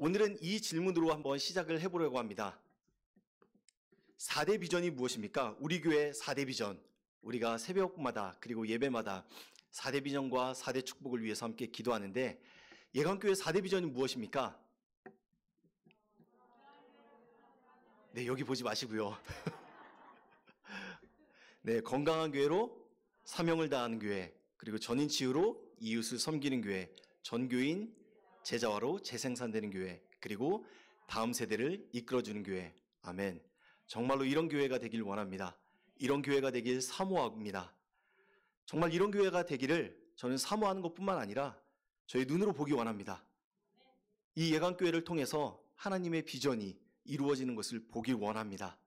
오늘은 이 질문으로 한번 시작을 해보려고 합니다. 4대 비전이 무엇입니까? 우리 교회 4대 비전. 우리가 새벽마다 그리고 예배마다 4대 비전과 4대 축복을 위해서 함께 기도하는데 예강교회 4대 비전이 무엇입니까? 네, 여기 보지 마시고요. 네, 건강한 교회로 사명을 다하는 교회, 그리고 전인 치유로 이웃을 섬기는 교회, 전교인 제자화로 재생산되는 교회, 그리고 다음 세대를 이끌어주는 교회. 아멘. 정말로 이런 교회가 되길 원합니다. 이런 교회가 되길 사모합니다. 정말 이런 교회가 되기를 저는 사모하는 것뿐만 아니라 저희 눈으로 보기 원합니다. 이 예강교회를 통해서 하나님의 비전이 이루어지는 것을 보길 원합니다.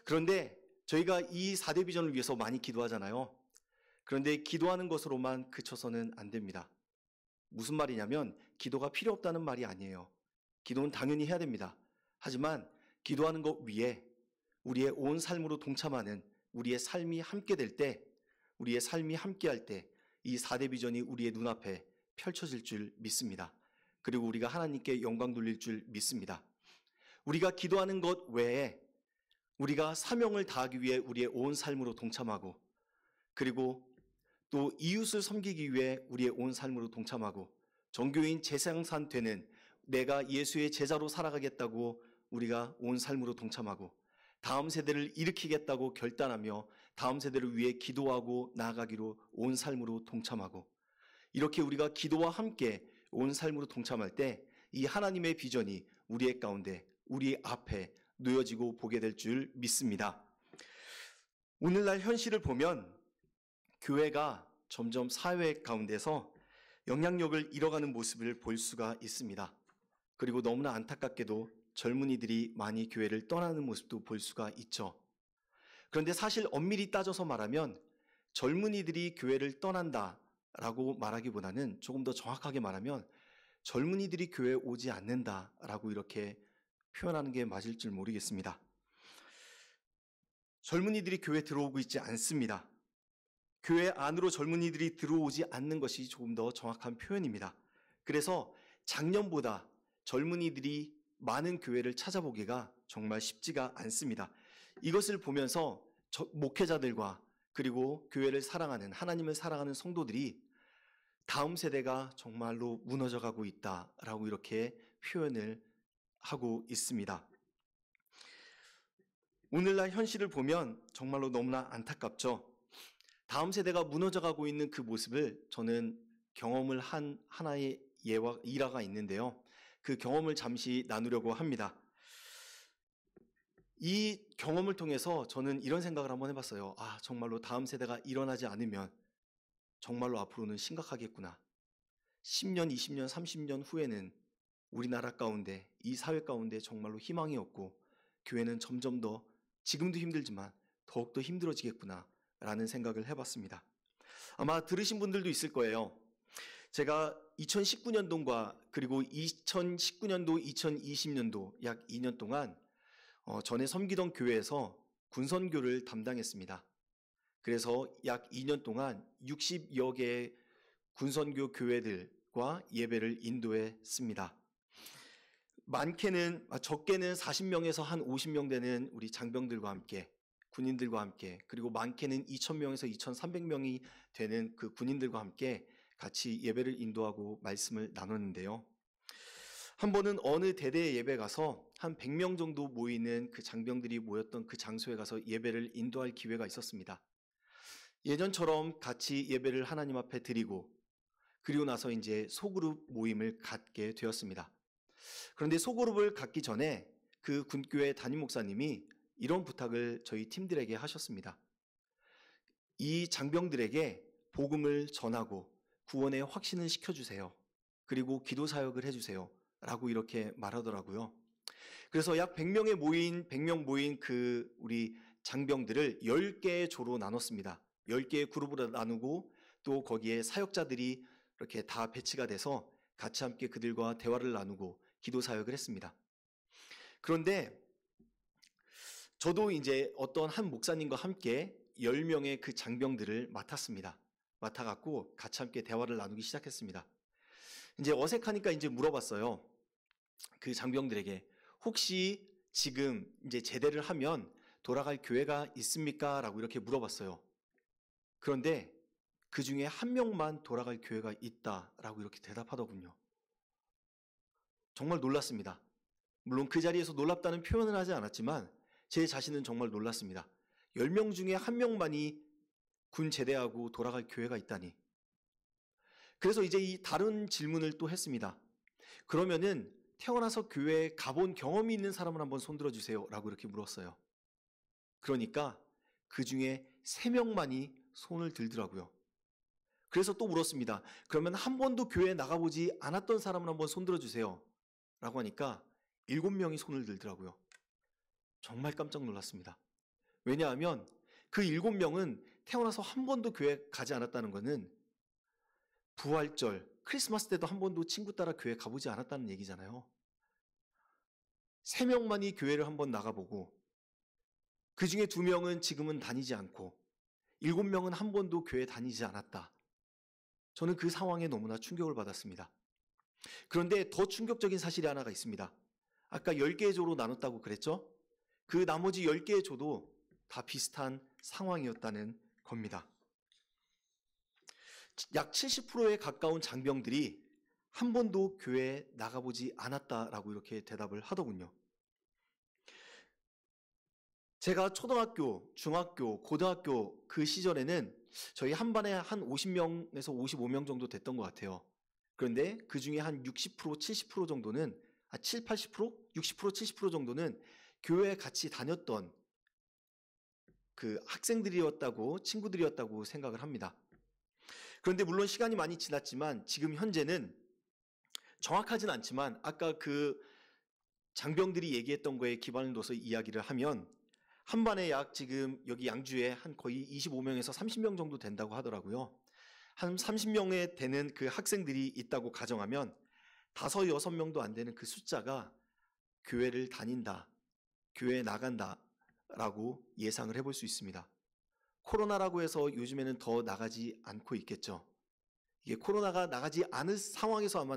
그런데 저희가 이 4대 비전을 위해서 많이 기도하잖아요. 그런데 기도하는 것으로만 그쳐서는 안 됩니다. 무슨 말이냐면 기도가 필요 없다는 말이 아니에요. 기도는 당연히 해야 됩니다. 하지만 기도하는 것 위에 우리의 온 삶으로 동참하는 우리의 삶이 함께 될 때, 우리의 삶이 함께 할 때 이 4대 비전이 우리의 눈앞에 펼쳐질 줄 믿습니다. 그리고 우리가 하나님께 영광 돌릴 줄 믿습니다. 우리가 기도하는 것 외에 우리가 사명을 다하기 위해 우리의 온 삶으로 동참하고, 그리고 또 이웃을 섬기기 위해 우리의 온 삶으로 동참하고, 정교인 재생산되는 내가 예수의 제자로 살아가겠다고 우리가 온 삶으로 동참하고, 다음 세대를 일으키겠다고 결단하며 다음 세대를 위해 기도하고 나아가기로 온 삶으로 동참하고, 이렇게 우리가 기도와 함께 온 삶으로 동참할 때 이 하나님의 비전이 우리의 가운데, 우리 앞에 놓여지고 보게 될 줄 믿습니다. 오늘날 현실을 보면 교회가 점점 사회 가운데서 영향력을 잃어가는 모습을 볼 수가 있습니다. 그리고 너무나 안타깝게도 젊은이들이 많이 교회를 떠나는 모습도 볼 수가 있죠. 그런데 사실 엄밀히 따져서 말하면 젊은이들이 교회를 떠난다라고 말하기보다는 조금 더 정확하게 말하면 젊은이들이 교회에 오지 않는다라고 이렇게 표현하는 게 맞을 줄 모르겠습니다. 젊은이들이 교회에 들어오고 있지 않습니다. 교회 안으로 젊은이들이 들어오지 않는 것이 조금 더 정확한 표현입니다. 그래서 작년보다 젊은이들이 많은 교회를 찾아보기가 정말 쉽지가 않습니다. 이것을 보면서 목회자들과 그리고 교회를 사랑하는, 하나님을 사랑하는 성도들이 다음 세대가 정말로 무너져가고 있다라고 이렇게 표현을 하고 있습니다. 오늘날 현실을 보면 정말로 너무나 안타깝죠. 다음 세대가 무너져가고 있는 그 모습을 저는 경험을 한 하나의 예와 일화가 있는데요. 그 경험을 잠시 나누려고 합니다. 이 경험을 통해서 저는 이런 생각을 한번 해봤어요. 정말로 다음 세대가 일어나지 않으면 정말로 앞으로는 심각하겠구나. 10년, 20년, 30년 후에는 우리나라 가운데, 이 사회 가운데 정말로 희망이 없고 교회는 점점 더 지금도 힘들지만 더욱더 힘들어지겠구나 라는 생각을 해봤습니다. 아마 들으신 분들도 있을 거예요. 제가 2019년도과 그리고 2019년도, 2020년도 약 2년 동안 전에 섬기던 교회에서 군선교를 담당했습니다. 그래서 약 2년 동안 60여 개의 군선교 교회들과 예배를 인도했습니다. 적게는 40명에서 한 50명 되는 우리 장병들과 함께, 군인들과 함께, 그리고 많게는 2,000명에서 2,300명이 되는 그 군인들과 함께 같이 예배를 인도하고 말씀을 나눴는데요. 한 번은 어느 대대 예배 가서 한 100명 정도 모이는 그 장병들이 모였던 그 장소에 가서 예배를 인도할 기회가 있었습니다. 예전처럼 같이 예배를 하나님 앞에 드리고, 그리고 나서 이제 소그룹 모임을 갖게 되었습니다. 그런데 소그룹을 갖기 전에 그 군교회 담임 목사님이 이런 부탁을 저희 팀들에게 하셨습니다. 이 장병들에게 복음을 전하고 구원의 확신을 시켜주세요. 그리고 기도 사역을 해주세요. 라고 이렇게 말하더라고요. 그래서 약 100명 모인 그 우리 장병들을 10개의 조로 나눴습니다. 10개의 그룹으로 나누고 또 거기에 사역자들이 이렇게 다 배치가 돼서 같이 함께 그들과 대화를 나누고 기도 사역을 했습니다. 그런데 저도 이제 어떤 한 목사님과 함께 10명의 그 장병들을 맡았습니다. 맡아갖고 같이 함께 대화를 나누기 시작했습니다. 이제 어색하니까 이제 물어봤어요. 그 장병들에게 혹시 지금 이제 제대를 하면 돌아갈 교회가 있습니까? 라고 이렇게 물어봤어요. 그런데 그 중에 한 명만 돌아갈 교회가 있다라고 이렇게 대답하더군요. 정말 놀랐습니다. 물론 그 자리에서 놀랍다는 표현을 하지 않았지만 제 자신은 정말 놀랐습니다. 10명 중에 한 명만이 군 제대하고 돌아갈 교회가 있다니. 그래서 이제 이 다른 질문을 또 했습니다. 그러면은 태어나서 교회에 가본 경험이 있는 사람을 한번 손들어 주세요 라고 이렇게 물었어요. 그러니까 그 중에 3명만이 손을 들더라고요. 그래서 또 물었습니다. 그러면 한 번도 교회에 나가보지 않았던 사람을 한번 손들어 주세요 라고 하니까 7명이 손을 들더라고요. 정말 깜짝 놀랐습니다. 왜냐하면 그 7명은 태어나서 한 번도 교회 가지 않았다는 것은 부활절, 크리스마스 때도 한 번도 친구 따라 교회 가보지 않았다는 얘기잖아요. 3명만이 교회를 한번 나가보고 그 중에 2명은 지금은 다니지 않고 7명은 한 번도 교회 다니지 않았다. 저는 그 상황에 너무나 충격을 받았습니다. 그런데 더 충격적인 사실이 하나가 있습니다. 아까 10개의 조로 나눴다고 그랬죠? 그 나머지 10개의 조도 다 비슷한 상황이었다는 겁니다. 약 70%에 가까운 장병들이 한 번도 교회에 나가보지 않았다라고 이렇게 대답을 하더군요. 제가 초등학교, 중학교, 고등학교 그 시절에는 저희 한 반에 한 50명에서 55명 정도 됐던 것 같아요. 그런데 그 중에 한 60%, 70% 정도는 7, 80%? 60%, 70% 정도는 교회에 같이 다녔던 그 학생들이었다고, 친구들이었다고 생각을 합니다. 그런데 물론 시간이 많이 지났지만 지금 현재는 정확하진 않지만 아까 그 장병들이 얘기했던 거에 기반을 둬서 이야기를 하면 한 반에 약 지금 여기 양주에 한 거의 25명에서 30명 정도 된다고 하더라고요. 한 30명에 되는 그 학생들이 있다고 가정하면 5, 6명도 안 되는 그 숫자가 교회를 다닌다, 교회에 나간다 라고 예상을 해볼 수 있습니다. 코로나라고 해서 요즘에는 더 나가지 않고 있겠죠. 이게 코로나가 나가지 않을 상황에서 아마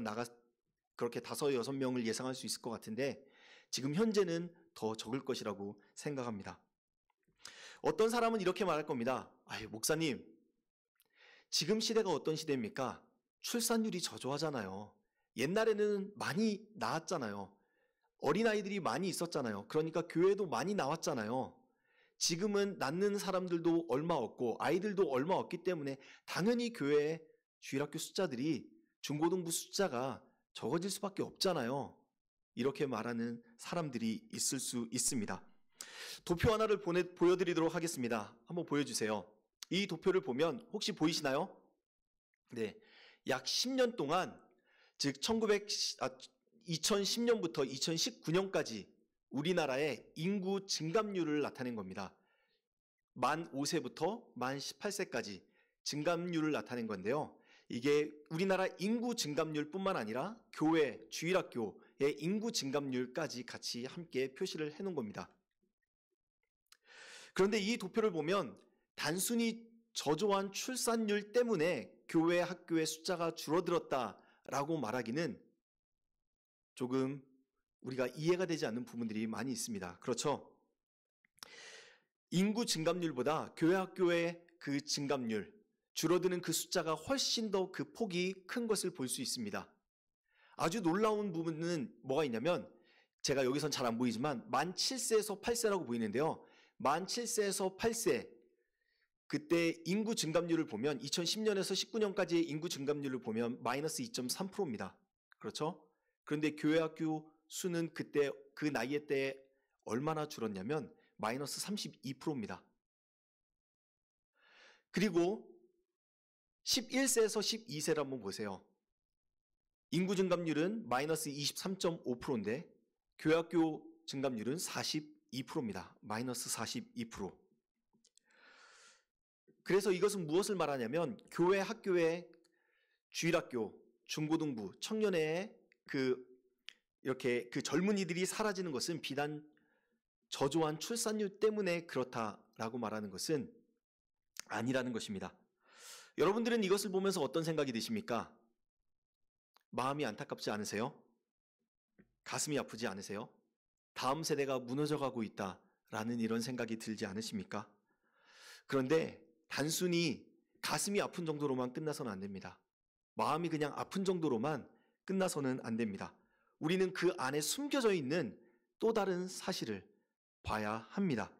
그렇게 5, 6명을 예상할 수 있을 것 같은데 지금 현재는 더 적을 것이라고 생각합니다. 어떤 사람은 이렇게 말할 겁니다. 목사님, 지금 시대가 어떤 시대입니까? 출산율이 저조하잖아요. 옛날에는 많이 낳았잖아요. 어린아이들이 많이 있었잖아요. 그러니까 교회도 많이 나왔잖아요. 지금은 낳는 사람들도 얼마 없고 아이들도 얼마 없기 때문에 당연히 교회 주일학교 숫자들이 중고등부 숫자가 적어질 수밖에 없잖아요. 이렇게 말하는 사람들이 있을 수 있습니다. 도표 하나를 보여드리도록 하겠습니다. 한번 보여주세요. 이 도표를 보면 혹시 보이시나요? 네, 약 10년 동안 즉 2010년부터 2019년까지 우리나라의 인구 증감률을 나타낸 겁니다. 만 5세부터 만 18세까지 증감률을 나타낸 건데요. 이게 우리나라 인구 증감률뿐만 아니라 교회, 주일학교의 인구 증감률까지 같이 함께 표시를 해놓은 겁니다. 그런데 이 도표를 보면 단순히 저조한 출산율 때문에 교회, 학교의 숫자가 줄어들었다라고 말하기는 조금 우리가 이해가 되지 않는 부분들이 많이 있습니다. 그렇죠? 인구 증감률보다 교회, 학교의 그 증감률, 줄어드는 그 숫자가 훨씬 더 그 폭이 큰 것을 볼 수 있습니다. 아주 놀라운 부분은 뭐가 있냐면 제가 여기선 잘 안 보이지만 만 7세에서 8세라고 보이는데요. 만 7세에서 8세 그때 인구 증감률을 보면 2010년에서 19년까지의 인구 증감률을 보면 마이너스 2.3%입니다. 그렇죠? 그런데 교회 학교 수는 그때 그 나이에 때 얼마나 줄었냐면 마이너스 32%입니다. 그리고 11세에서 12세를 한번 보세요. 인구 증감률은 마이너스 23.5%인데 교회 학교 증감률은 42%입니다. 마이너스 42%. 그래서 이것은 무엇을 말하냐면 교회 학교의 주일학교, 중고등부, 청년회의 이렇게 그 젊은이들이 사라지는 것은 비단 저조한 출산율 때문에 그렇다라고 말하는 것은 아니라는 것입니다. 여러분들은 이것을 보면서 어떤 생각이 드십니까? 마음이 안타깝지 않으세요? 가슴이 아프지 않으세요? 다음 세대가 무너져가고 있다라는 이런 생각이 들지 않으십니까? 그런데 단순히 가슴이 아픈 정도로만 끝나서는 안 됩니다. 마음이 그냥 아픈 정도로만 끝나서는 안 됩니다. 우리는 그 안에 숨겨져 있는 또 다른 사실을 봐야 합니다.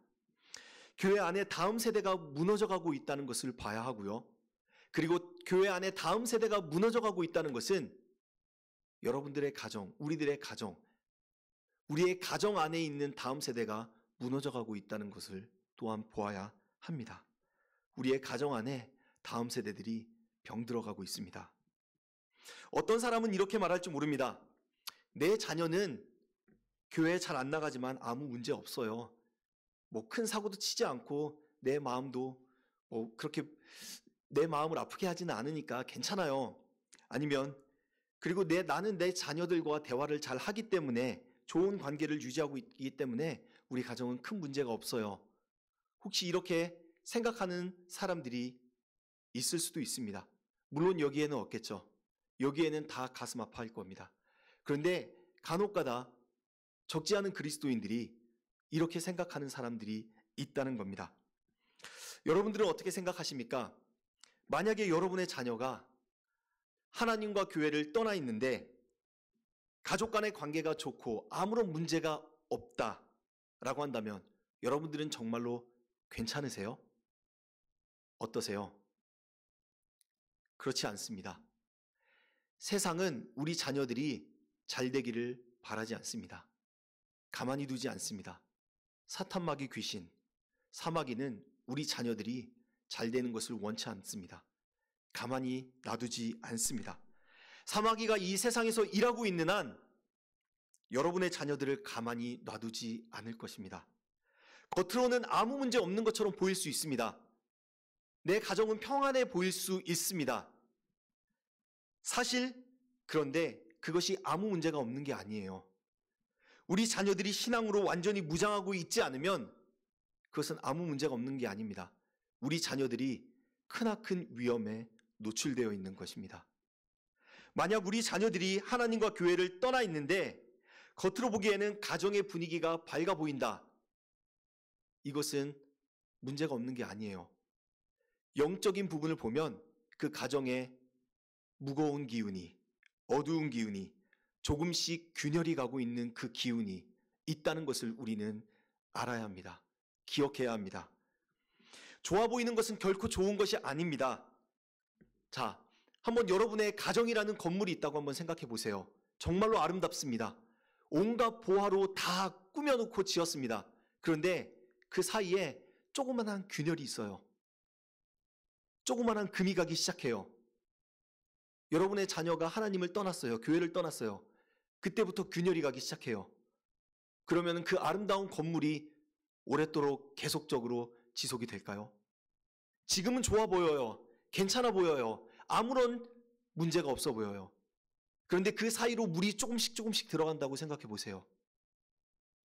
교회 안에 다음 세대가 무너져가고 있다는 것을 봐야 하고요. 그리고 교회 안에 다음 세대가 무너져가고 있다는 것은 여러분들의 가정, 우리들의 가정, 우리의 가정 안에 있는 다음 세대가 무너져가고 있다는 것을 또한 보아야 합니다. 우리의 가정 안에 다음 세대들이 병들어가고 있습니다. 어떤 사람은 이렇게 말할 줄 모릅니다. 내 자녀는 교회에 잘 안 나가지만 아무 문제 없어요. 뭐 큰 사고도 치지 않고 내 마음도 그렇게 내 마음을 아프게 하지는 않으니까 괜찮아요. 아니면 그리고 나는 내 자녀들과 대화를 잘 하기 때문에 좋은 관계를 유지하고 있기 때문에 우리 가정은 큰 문제가 없어요. 혹시 이렇게 생각하는 사람들이 있을 수도 있습니다. 물론 여기에는 없겠죠. 여기에는 다 가슴 아파할 겁니다. 그런데 간혹가다 적지 않은 그리스도인들이 이렇게 생각하는 사람들이 있다는 겁니다. 여러분들은 어떻게 생각하십니까? 만약에 여러분의 자녀가 하나님과 교회를 떠나 있는데 가족 간의 관계가 좋고 아무런 문제가 없다라고 한다면 여러분들은 정말로 괜찮으세요? 어떠세요? 그렇지 않습니다. 세상은 우리 자녀들이 잘 되기를 바라지 않습니다. 가만히 두지 않습니다. 사탄마귀 귀신, 사마귀는 우리 자녀들이 잘 되는 것을 원치 않습니다. 가만히 놔두지 않습니다. 사마귀가 이 세상에서 일하고 있는 한 여러분의 자녀들을 가만히 놔두지 않을 것입니다. 겉으로는 아무 문제 없는 것처럼 보일 수 있습니다. 내 가정은 평안해 보일 수 있습니다. 사실 그런데 그것이 아무 문제가 없는 게 아니에요. 우리 자녀들이 신앙으로 완전히 무장하고 있지 않으면 그것은 아무 문제가 없는 게 아닙니다. 우리 자녀들이 크나큰 위험에 노출되어 있는 것입니다. 만약 우리 자녀들이 하나님과 교회를 떠나 있는데 겉으로 보기에는 가정의 분위기가 밝아 보인다. 이것은 문제가 없는 게 아니에요. 영적인 부분을 보면 그 가정에 무거운 기운이, 어두운 기운이, 조금씩 균열이 가고 있는 그 기운이 있다는 것을 우리는 알아야 합니다. 기억해야 합니다. 좋아 보이는 것은 결코 좋은 것이 아닙니다. 자, 한번 여러분의 가정이라는 건물이 있다고 한번 생각해 보세요. 정말로 아름답습니다. 온갖 보화로 다 꾸며놓고 지었습니다. 그런데 그 사이에 조그만한 균열이 있어요. 조그만한 금이 가기 시작해요. 여러분의 자녀가 하나님을 떠났어요. 교회를 떠났어요. 그때부터 균열이 가기 시작해요. 그러면 그 아름다운 건물이 오랫도록 계속적으로 지속이 될까요? 지금은 좋아 보여요. 괜찮아 보여요. 아무런 문제가 없어 보여요. 그런데 그 사이로 물이 조금씩 들어간다고 생각해 보세요.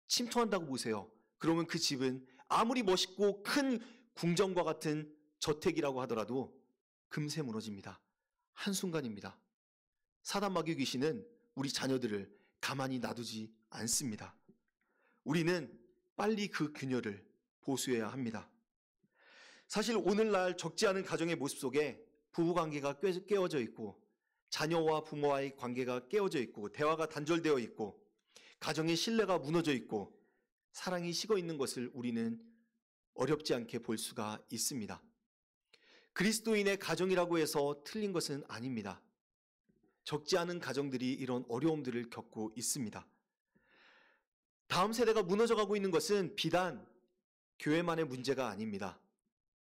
침투한다고 보세요. 그러면 그 집은 아무리 멋있고 큰 궁전과 같은 저택이라고 하더라도 금세 무너집니다. 한순간입니다. 사단마귀 귀신은 우리 자녀들을 가만히 놔두지 않습니다. 우리는 빨리 그 균열을 보수해야 합니다. 사실 오늘날 적지 않은 가정의 모습 속에 부부관계가 깨어져 있고 자녀와 부모와의 관계가 깨어져 있고 대화가 단절되어 있고 가정의 신뢰가 무너져 있고 사랑이 식어 있는 것을 우리는 어렵지 않게 볼 수가 있습니다. 그리스도인의 가정이라고 해서 틀린 것은 아닙니다. 적지 않은 가정들이 이런 어려움들을 겪고 있습니다. 다음 세대가 무너져가고 있는 것은 비단 교회만의 문제가 아닙니다.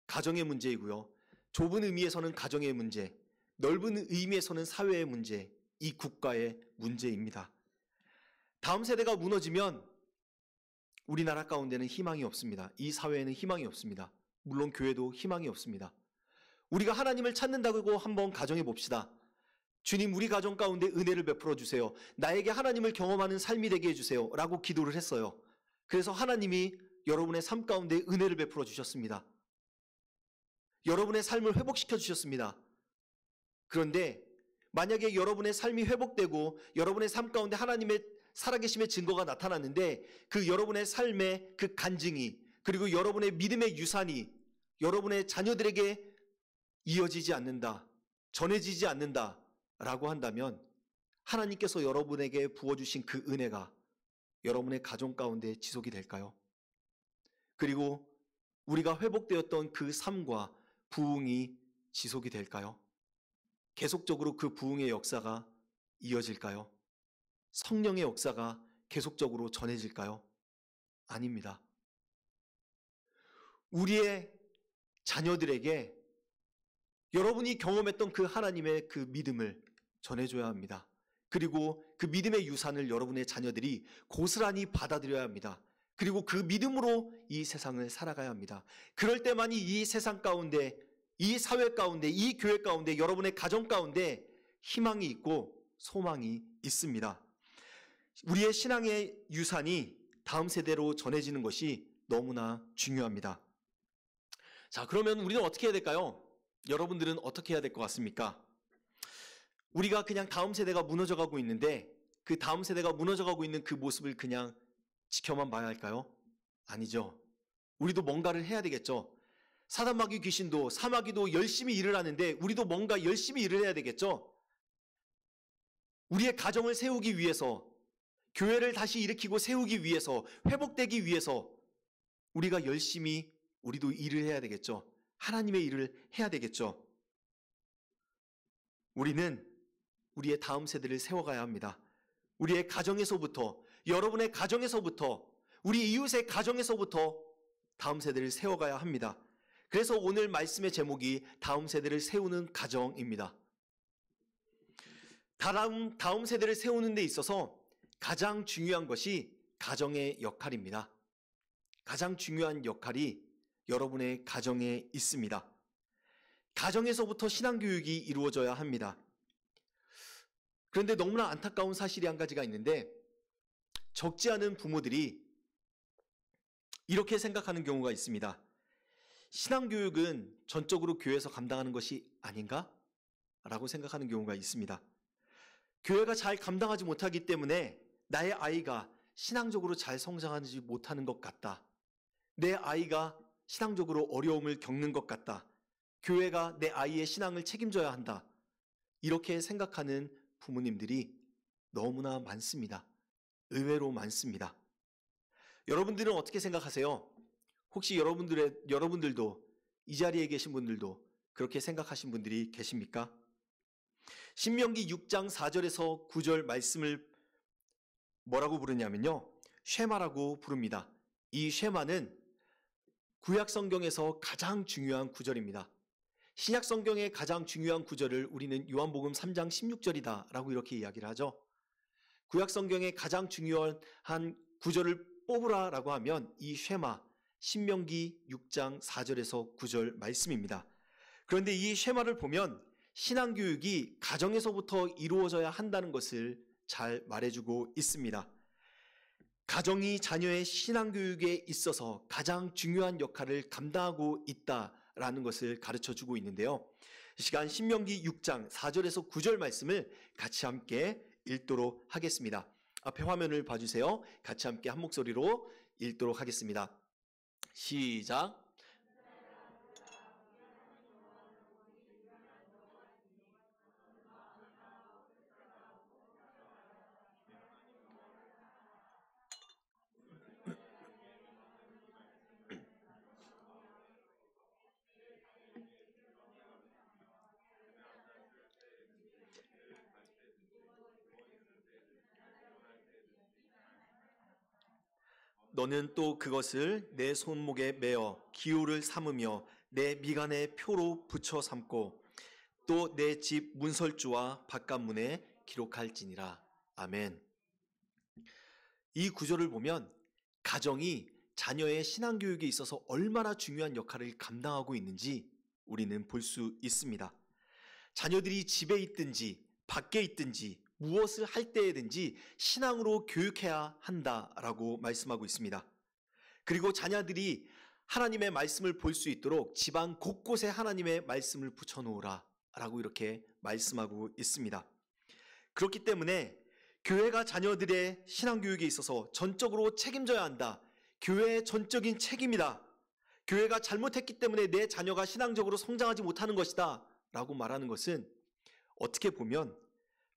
가정의 문제이고요. 좁은 의미에서는 가정의 문제, 넓은 의미에서는 사회의 문제, 이 국가의 문제입니다. 다음 세대가 무너지면 우리나라 가운데는 희망이 없습니다. 이 사회에는 희망이 없습니다. 물론 교회도 희망이 없습니다. 우리가 하나님을 찾는다고 한번 가정해 봅시다. 주님, 우리 가정 가운데 은혜를 베풀어 주세요. 나에게 하나님을 경험하는 삶이 되게 해주세요. 라고 기도를 했어요. 그래서 하나님이 여러분의 삶 가운데 은혜를 베풀어 주셨습니다. 여러분의 삶을 회복시켜 주셨습니다. 그런데 만약에 여러분의 삶이 회복되고 여러분의 삶 가운데 하나님의 살아계심의 증거가 나타났는데 그 여러분의 삶의 그 간증이 그리고 여러분의 믿음의 유산이 여러분의 자녀들에게 이어지지 않는다, 전해지지 않는다라고 한다면 하나님께서 여러분에게 부어주신 그 은혜가 여러분의 가정 가운데 지속이 될까요? 그리고 우리가 회복되었던 그 삶과 부흥이 지속이 될까요? 계속적으로 그 부흥의 역사가 이어질까요? 성령의 역사가 계속적으로 전해질까요? 아닙니다. 우리의 자녀들에게 여러분이 경험했던 그 하나님의 그 믿음을 전해줘야 합니다. 그리고 그 믿음의 유산을 여러분의 자녀들이 고스란히 받아들여야 합니다. 그리고 그 믿음으로 이 세상을 살아가야 합니다. 그럴 때만이 이 세상 가운데, 이 사회 가운데, 이 교회 가운데, 여러분의 가정 가운데 희망이 있고 소망이 있습니다. 우리의 신앙의 유산이 다음 세대로 전해지는 것이 너무나 중요합니다. 자, 그러면 우리는 어떻게 해야 될까요? 여러분들은 어떻게 해야 될 것 같습니까? 우리가 그냥 다음 세대가 무너져가고 있는데 그 다음 세대가 무너져가고 있는 그 모습을 그냥 지켜만 봐야 할까요? 아니죠. 우리도 뭔가를 해야 되겠죠. 사단마귀 귀신도 사마귀도 열심히 일을 하는데 우리도 뭔가 열심히 일을 해야 되겠죠. 우리의 가정을 세우기 위해서, 교회를 다시 일으키고 세우기 위해서, 회복되기 위해서 우리가 열심히 우리도 일을 해야 되겠죠. 하나님의 일을 해야 되겠죠. 우리는 우리의 다음 세대를 세워가야 합니다. 우리의 가정에서부터, 여러분의 가정에서부터, 우리 이웃의 가정에서부터 다음 세대를 세워가야 합니다. 그래서 오늘 말씀의 제목이 다음 세대를 세우는 가정입니다. 다음 세대를 세우는 데 있어서 가장 중요한 것이 가정의 역할입니다. 가장 중요한 역할이 여러분의 가정에 있습니다. 가정에서부터 신앙교육이 이루어져야 합니다. 그런데 너무나 안타까운 사실이 한 가지가 있는데 적지 않은 부모들이 이렇게 생각하는 경우가 있습니다. 신앙교육은 전적으로 교회에서 감당하는 것이 아닌가? 라고 생각하는 경우가 있습니다. 교회가 잘 감당하지 못하기 때문에 나의 아이가 신앙적으로 잘 성장하지 못하는 것 같다. 내 아이가 신앙적으로 어려움을 겪는 것 같다. 교회가 내 아이의 신앙을 책임져야 한다. 이렇게 생각하는 부모님들이 너무나 많습니다. 의외로 많습니다. 여러분들은 어떻게 생각하세요? 혹시 여러분들도 이 자리에 계신 분들도 그렇게 생각하신 분들이 계십니까? 신명기 6장 4절에서 9절 말씀을 뭐라고 부르냐면요. 쉐마라고 부릅니다. 이 쉐마는 구약 성경에서 가장 중요한 구절입니다. 신약 성경의 가장 중요한 구절을 우리는 요한복음 3장 16절이다 라고 이렇게 이야기를 하죠. 구약 성경의 가장 중요한 구절을 뽑으라 라고 하면 이 쉐마, 신명기 6장 4절에서 9절 말씀입니다. 그런데 이 쉐마를 보면 신앙교육이 가정에서부터 이루어져야 한다는 것을 잘 말해주고 있습니다. 가정이 자녀의 신앙교육에 있어서 가장 중요한 역할을 감당하고 있다라는 것을 가르쳐주고 있는데요. 이 시간 신명기 6장 4절에서 9절 말씀을 같이 함께 읽도록 하겠습니다. 앞에 화면을 봐주세요. 같이 함께 한 목소리로 읽도록 하겠습니다. 시작. 너는 또 그것을 내 손목에 매어 기호를 삼으며 내 미간에 표로 붙여 삼고 또 내 집 문설주와 바깥문에 기록할지니라. 아멘. 이 구절을 보면 가정이 자녀의 신앙교육에 있어서 얼마나 중요한 역할을 감당하고 있는지 우리는 볼 수 있습니다. 자녀들이 집에 있든지 밖에 있든지 무엇을 할 때에든지 신앙으로 교육해야 한다라고 말씀하고 있습니다. 그리고 자녀들이 하나님의 말씀을 볼 수 있도록 집안 곳곳에 하나님의 말씀을 붙여놓으라 라고 이렇게 말씀하고 있습니다. 그렇기 때문에 교회가 자녀들의 신앙교육에 있어서 전적으로 책임져야 한다. 교회의 전적인 책임이다. 교회가 잘못했기 때문에 내 자녀가 신앙적으로 성장하지 못하는 것이다. 라고 말하는 것은 어떻게 보면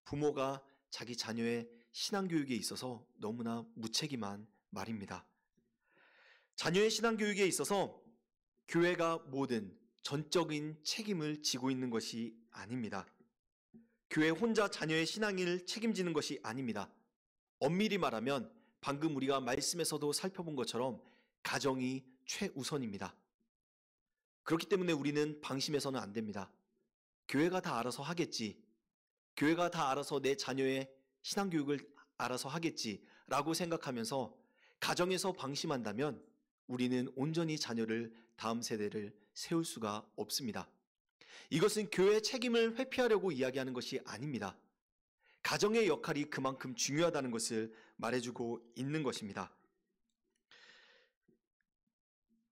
부모가 자기 자녀의 신앙교육에 있어서 너무나 무책임한 말입니다. 자녀의 신앙교육에 있어서 교회가 모든 전적인 책임을 지고 있는 것이 아닙니다. 교회 혼자 자녀의 신앙을 책임지는 것이 아닙니다. 엄밀히 말하면 방금 우리가 말씀에서도 살펴본 것처럼 가정이 최우선입니다. 그렇기 때문에 우리는 방심해서는 안 됩니다. 교회가 다 알아서 하겠지. 교회가 다 알아서 내 자녀의 신앙교육을 알아서 하겠지라고 생각하면서 가정에서 방심한다면 우리는 온전히 자녀를, 다음 세대를 세울 수가 없습니다. 이것은 교회의 책임을 회피하려고 이야기하는 것이 아닙니다. 가정의 역할이 그만큼 중요하다는 것을 말해주고 있는 것입니다.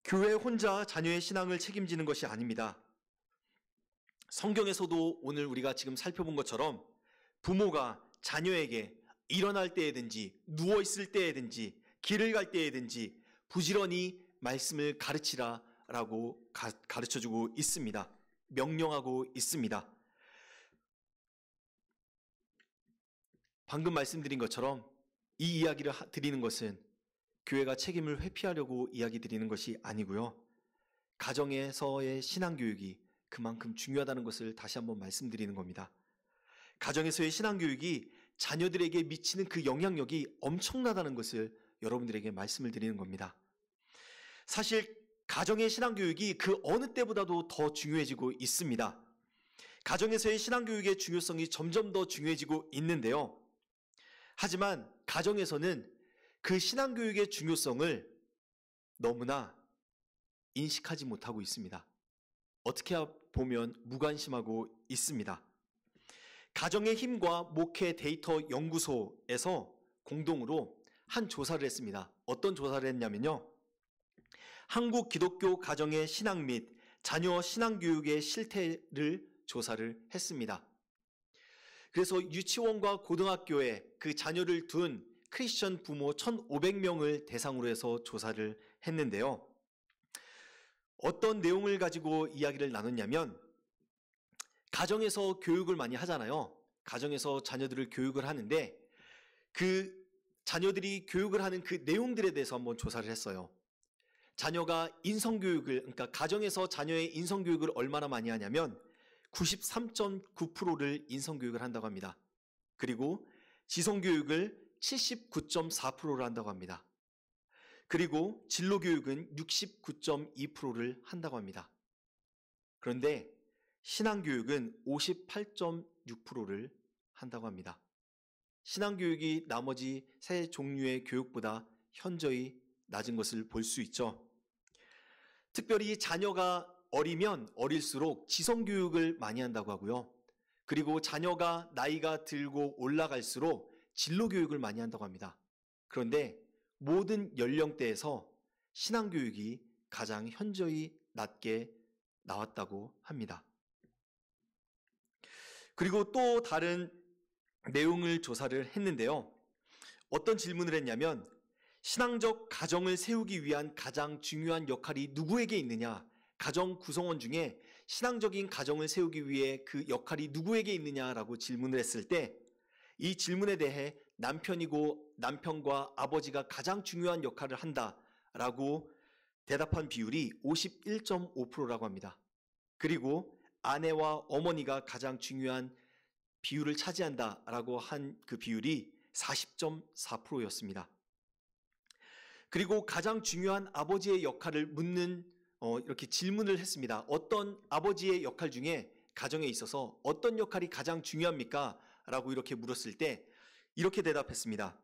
교회 혼자 자녀의 신앙을 책임지는 것이 아닙니다. 성경에서도 오늘 우리가 지금 살펴본 것처럼 부모가 자녀에게 일어날 때에든지 누워있을 때에든지 길을 갈 때에든지 부지런히 말씀을 가르치라라고 가르쳐주고 있습니다. 명령하고 있습니다. 방금 말씀드린 것처럼 이 이야기를 드리는 것은 교회가 책임을 회피하려고 이야기 드리는 것이 아니고요. 가정에서의 신앙교육이 그만큼 중요하다는 것을 다시 한번 말씀드리는 겁니다. 가정에서의 신앙교육이 자녀들에게 미치는 그 영향력이 엄청나다는 것을 여러분들에게 말씀을 드리는 겁니다. 사실 가정의 신앙교육이 그 어느 때보다도 더 중요해지고 있습니다. 가정에서의 신앙교육의 중요성이 점점 더 중요해지고 있는데요. 하지만 가정에서는 그 신앙교육의 중요성을 너무나 인식하지 못하고 있습니다. 어떻게 보면 무관심하고 있습니다. 가정의 힘과 목회 데이터 연구소에서 공동으로 한 조사를 했습니다. 어떤 조사를 했냐면요. 한국 기독교 가정의 신앙 및 자녀 신앙교육의 실태를 조사를 했습니다. 그래서 유치원과 고등학교에 그 자녀를 둔 크리스천 부모 1,500명을 대상으로 해서 조사를 했는데요. 어떤 내용을 가지고 이야기를 나눴냐면 가정에서 교육을 많이 하잖아요. 가정에서 자녀들을 교육을 하는데 그 자녀들이 교육을 하는 그 내용들에 대해서 한번 조사를 했어요. 자녀가 인성교육을, 그러니까 가정에서 자녀의 인성교육을 얼마나 많이 하냐면 93.9%를 인성교육을 한다고 합니다. 그리고 지성교육을 79.4%를 한다고 합니다. 그리고 진로교육은 69.2%를 한다고 합니다. 그런데 신앙교육은 58.6%를 한다고 합니다. 신앙교육이 나머지 세 종류의 교육보다 현저히 낮은 것을 볼 수 있죠. 특별히 자녀가 어리면 어릴수록 지성교육을 많이 한다고 하고요. 그리고 자녀가 나이가 들고 올라갈수록 진로교육을 많이 한다고 합니다. 그런데 모든 연령대에서 신앙교육이 가장 현저히 낮게 나왔다고 합니다. 그리고 또 다른 내용을 조사를 했는데요. 어떤 질문을 했냐면 신앙적 가정을 세우기 위한 가장 중요한 역할이 누구에게 있느냐, 가정 구성원 중에 신앙적인 가정을 세우기 위해 그 역할이 누구에게 있느냐라고 질문을 했을 때 이 질문에 대해 남편과 아버지가 가장 중요한 역할을 한다라고 대답한 비율이 51.5%라고 합니다. 그리고 아내와 어머니가 가장 중요한 비율을 차지한다라고 한 그 비율이 40.4%였습니다. 그리고 가장 중요한 아버지의 역할을 묻는 이렇게 질문을 했습니다. 어떤 아버지의 역할 중에 가정에 있어서 어떤 역할이 가장 중요합니까? 라고 이렇게 물었을 때 이렇게 대답했습니다.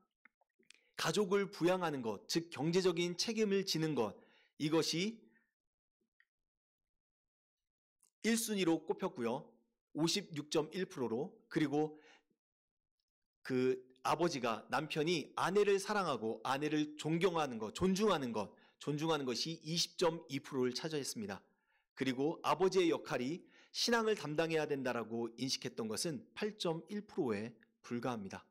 가족을 부양하는 것, 즉 경제적인 책임을 지는 것, 이것이 1순위로 꼽혔고요. 56.1%로. 그리고 그 아버지가, 남편이 아내를 사랑하고 아내를 존경하는 것, 존중하는 것이 20.2%를 차지했습니다. 그리고 아버지의 역할이 신앙을 담당해야 된다라고 인식했던 것은 8.1%에 불과합니다.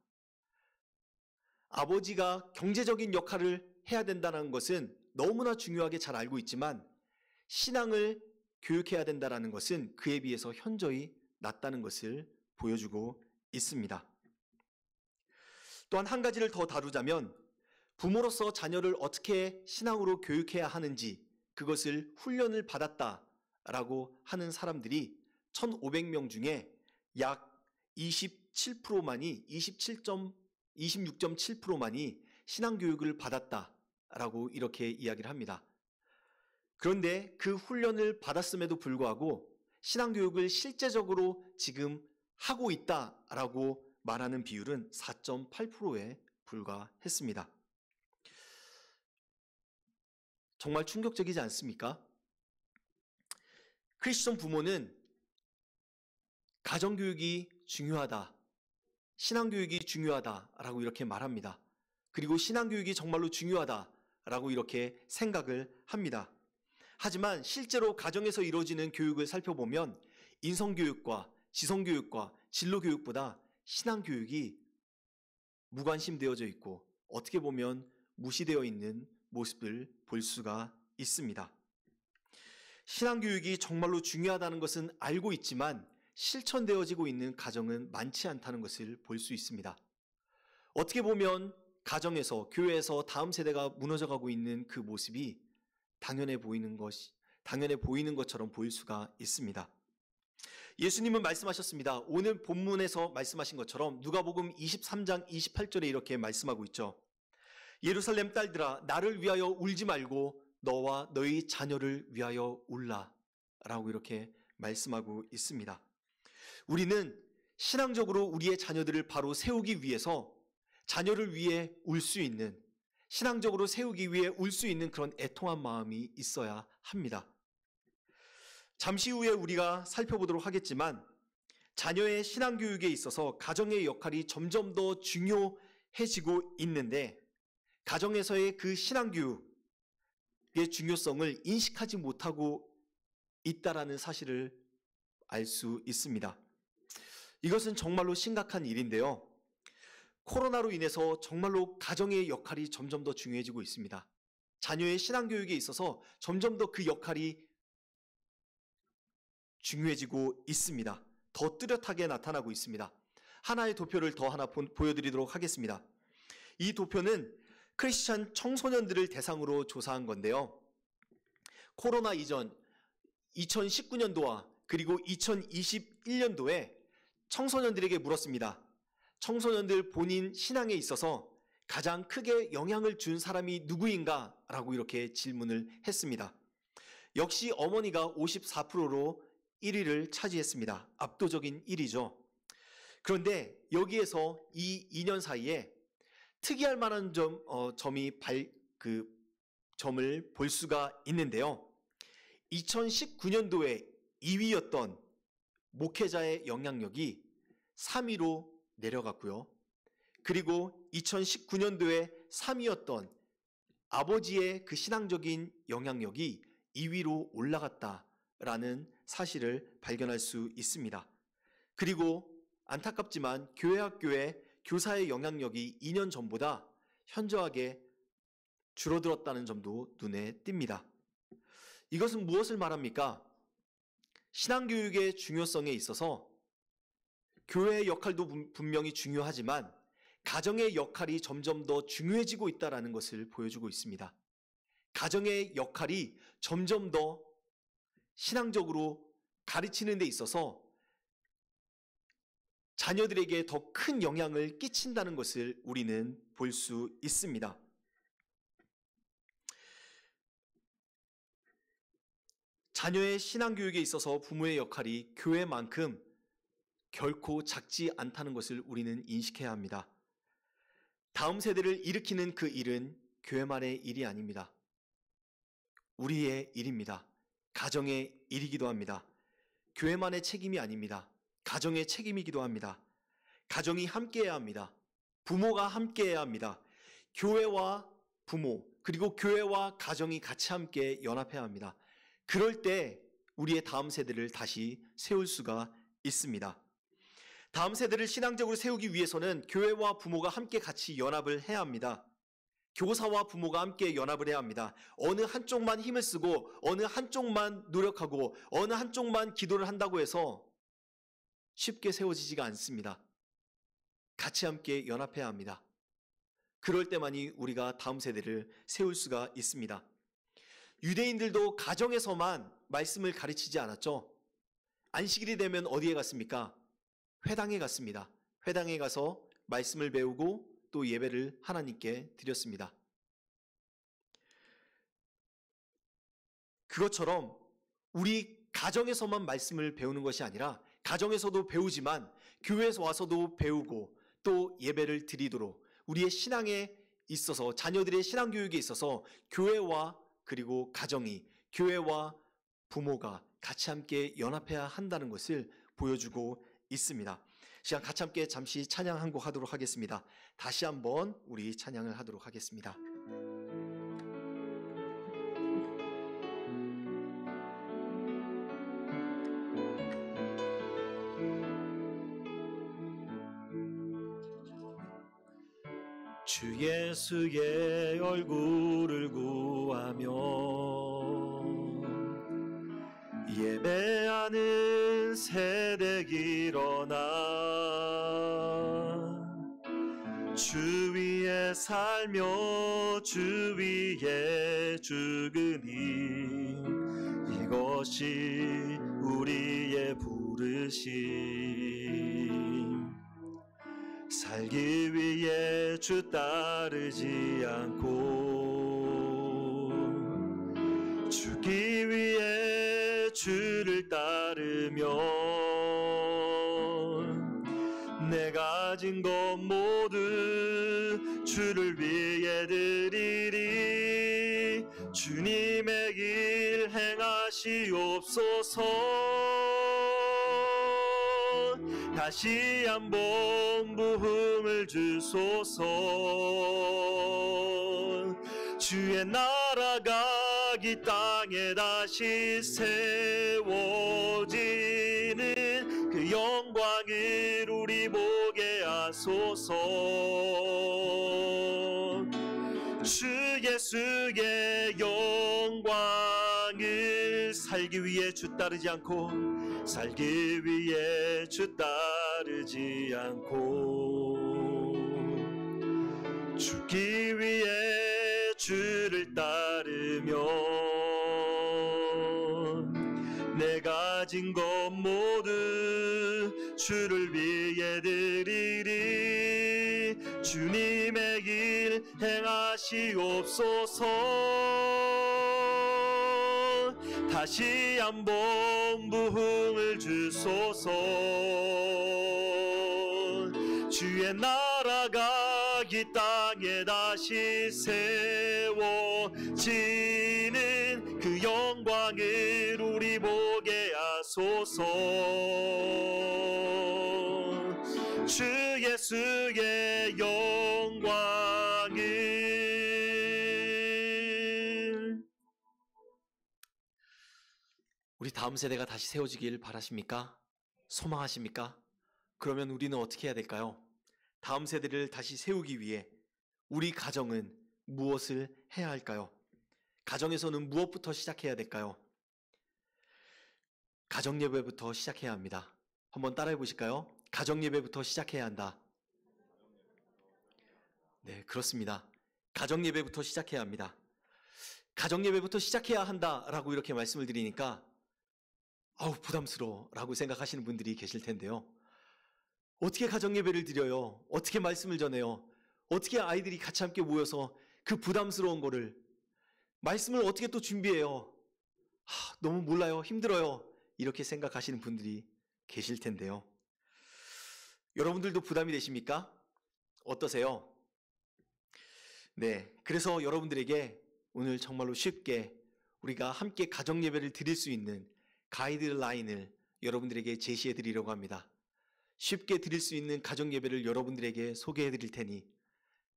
아버지가 경제적인 역할을 해야 된다는 것은 너무나 중요하게 잘 알고 있지만 신앙을 교육해야 된다는 것은 그에 비해서 현저히 낮다는 것을 보여주고 있습니다. 또한 한 가지를 더 다루자면 부모로서 자녀를 어떻게 신앙으로 교육해야 하는지 그것을 훈련을 받았다라고 하는 사람들이 1,500명 중에 약 26.7%만이 신앙교육을 받았다라고 이렇게 이야기를 합니다. 그런데 그 훈련을 받았음에도 불구하고 신앙교육을 실제적으로 지금 하고 있다라고 말하는 비율은 4.8%에 불과했습니다. 정말 충격적이지 않습니까? 크리스천 부모는 가정교육이 중요하다, 신앙교육이 중요하다라고 이렇게 말합니다. 그리고 신앙교육이 정말로 중요하다라고 이렇게 생각을 합니다. 하지만 실제로 가정에서 이루어지는 교육을 살펴보면 인성교육과 지성교육과 진로교육보다 신앙교육이 무관심되어져 있고 어떻게 보면 무시되어 있는 모습을 볼 수가 있습니다. 신앙교육이 정말로 중요하다는 것은 알고 있지만 실천되어지고 있는 가정은 많지 않다는 것을 볼 수 있습니다. 어떻게 보면 가정에서, 교회에서 다음 세대가 무너져가고 있는 그 모습이 당연해 보이는 것처럼 보일 수가 있습니다. 예수님은 말씀하셨습니다. 오늘 본문에서 말씀하신 것처럼 누가복음 23장 28절에 이렇게 말씀하고 있죠. 예루살렘 딸들아 나를 위하여 울지 말고 너와 너희 자녀를 위하여 울라 라고 이렇게 말씀하고 있습니다. 우리는 신앙적으로 우리의 자녀들을 바로 세우기 위해서 자녀를 위해 울 수 있는, 신앙적으로 세우기 위해 울 수 있는 그런 애통한 마음이 있어야 합니다. 잠시 후에 우리가 살펴보도록 하겠지만 자녀의 신앙교육에 있어서 가정의 역할이 점점 더 중요해지고 있는데 가정에서의 그 신앙교육의 중요성을 인식하지 못하고 있다라는 사실을 알 수 있습니다. 이것은 정말로 심각한 일인데요. 코로나로 인해서 정말로 가정의 역할이 점점 더 중요해지고 있습니다. 자녀의 신앙교육에 있어서 점점 더 그 역할이 중요해지고 있습니다. 더 뚜렷하게 나타나고 있습니다. 하나의 도표를 더 하나 보여드리도록 하겠습니다. 이 도표는 크리스찬 청소년들을 대상으로 조사한 건데요. 코로나 이전 2019년도와 그리고 2021년도에 청소년들에게 물었습니다. 청소년들 본인 신앙에 있어서 가장 크게 영향을 준 사람이 누구인가? 라고 이렇게 질문을 했습니다. 역시 어머니가 54%로 1위를 차지했습니다. 압도적인 1위죠. 그런데 여기에서 이 2년 사이에 특이할 만한 점을 볼 수가 있는데요. 2019년도에 2위였던 목회자의 영향력이 3위로 내려갔고요. 그리고 2019년도에 3위였던 아버지의 그 신앙적인 영향력이 2위로 올라갔다라는 사실을 발견할 수 있습니다. 그리고 안타깝지만 교회 학교의 교사의 영향력이 2년 전보다 현저하게 줄어들었다는 점도 눈에 띕니다. 이것은 무엇을 말합니까? 신앙교육의 중요성에 있어서 교회의 역할도 분명히 중요하지만 가정의 역할이 점점 더 중요해지고 있다는 것을 보여주고 있습니다. 가정의 역할이 점점 더 신앙적으로 가르치는 데 있어서 자녀들에게 더 큰 영향을 끼친다는 것을 우리는 볼 수 있습니다. 자녀의 신앙교육에 있어서 부모의 역할이 교회만큼 결코 작지 않다는 것을 우리는 인식해야 합니다. 다음 세대를 일으키는 그 일은 교회만의 일이 아닙니다. 우리의 일입니다. 가정의 일이기도 합니다. 교회만의 책임이 아닙니다. 가정의 책임이기도 합니다. 가정이 함께해야 합니다. 부모가 함께해야 합니다. 교회와 부모 그리고 교회와 가정이 같이 함께 연합해야 합니다. 그럴 때 우리의 다음 세대를 다시 세울 수가 있습니다. 다음 세대를 신앙적으로 세우기 위해서는 교회와 부모가 함께 같이 연합을 해야 합니다. 교사와 부모가 함께 연합을 해야 합니다. 어느 한쪽만 힘을 쓰고 어느 한쪽만 노력하고 어느 한쪽만 기도를 한다고 해서 쉽게 세워지지가 않습니다. 같이 함께 연합해야 합니다. 그럴 때만이 우리가 다음 세대를 세울 수가 있습니다. 유대인들도 가정에서만 말씀을 가르치지 않았죠. 안식일이 되면 어디에 갔습니까? 회당에 갔습니다. 회당에 가서 말씀을 배우고 또 예배를 하나님께 드렸습니다. 그것처럼 우리 가정에서만 말씀을 배우는 것이 아니라 가정에서도 배우지만 교회에서 와서도 배우고 또 예배를 드리도록 우리의 신앙에 있어서 자녀들의 신앙 교육에 있어서 교회와 그리고 가정이 교회와 부모가 같이 함께 연합해야 한다는 것을 보여주고 있습니다. 시간 같이 함께 잠시 찬양 한 곡 하도록 하겠습니다. 다시 한번 우리 찬양을 하도록 하겠습니다. 주 예수의 얼굴을 구하며 예배하는 세대 일어나 주 위에 살며 주 위에 죽으니 이것이 우리의 부르심. 살기 위해 주 따르지 않고 죽기 위해 주를 따르면 내 가진 것 모두 주를 위해 드리리. 주님의 길 행하시옵소서. 다시 한번 부흥을 주소서. 주의 나라가 이 땅에 다시 세워지는 그 영광을 우리 보게 하소서. 주 예수의 영광을 살기 위해 주 따르지 않고 살기 위해 주 따르지 않고 죽기 위해 주를 따르며 내 가진 것 모두 주를 위해 드리리. 주님의 길 행하시옵소서. 다시 한번 부흥을 주소서. 주의 나라가 이 땅에 다시 세워지는 그 영광을 우리 보게 하소서. 주 예수의 영광을. 우리 다음 세대가 다시 세워지길 바라십니까? 소망하십니까? 그러면 우리는 어떻게 해야 될까요? 다음 세대를 다시 세우기 위해 우리 가정은 무엇을 해야 할까요? 가정에서는 무엇부터 시작해야 될까요? 가정예배부터 시작해야 합니다. 한번 따라해 보실까요? 가정예배부터 시작해야 한다. 네, 그렇습니다. 가정예배부터 시작해야 합니다. 가정예배부터 시작해야 한다라고 이렇게 말씀을 드리니까 부담스러워 라고 생각하시는 분들이 계실 텐데요. 어떻게 가정예배를 드려요? 어떻게 말씀을 전해요? 어떻게 아이들이 같이 함께 모여서 그 부담스러운 거를 말씀을 어떻게 또 준비해요? 너무 몰라요. 힘들어요. 이렇게 생각하시는 분들이 계실 텐데요. 여러분들도 부담이 되십니까? 어떠세요? 네, 그래서 여러분들에게 오늘 정말로 쉽게 우리가 함께 가정예배를 드릴 수 있는 가이드라인을 여러분들에게 제시해 드리려고 합니다. 쉽게 드릴 수 있는 가정예배를 여러분들에게 소개해 드릴 테니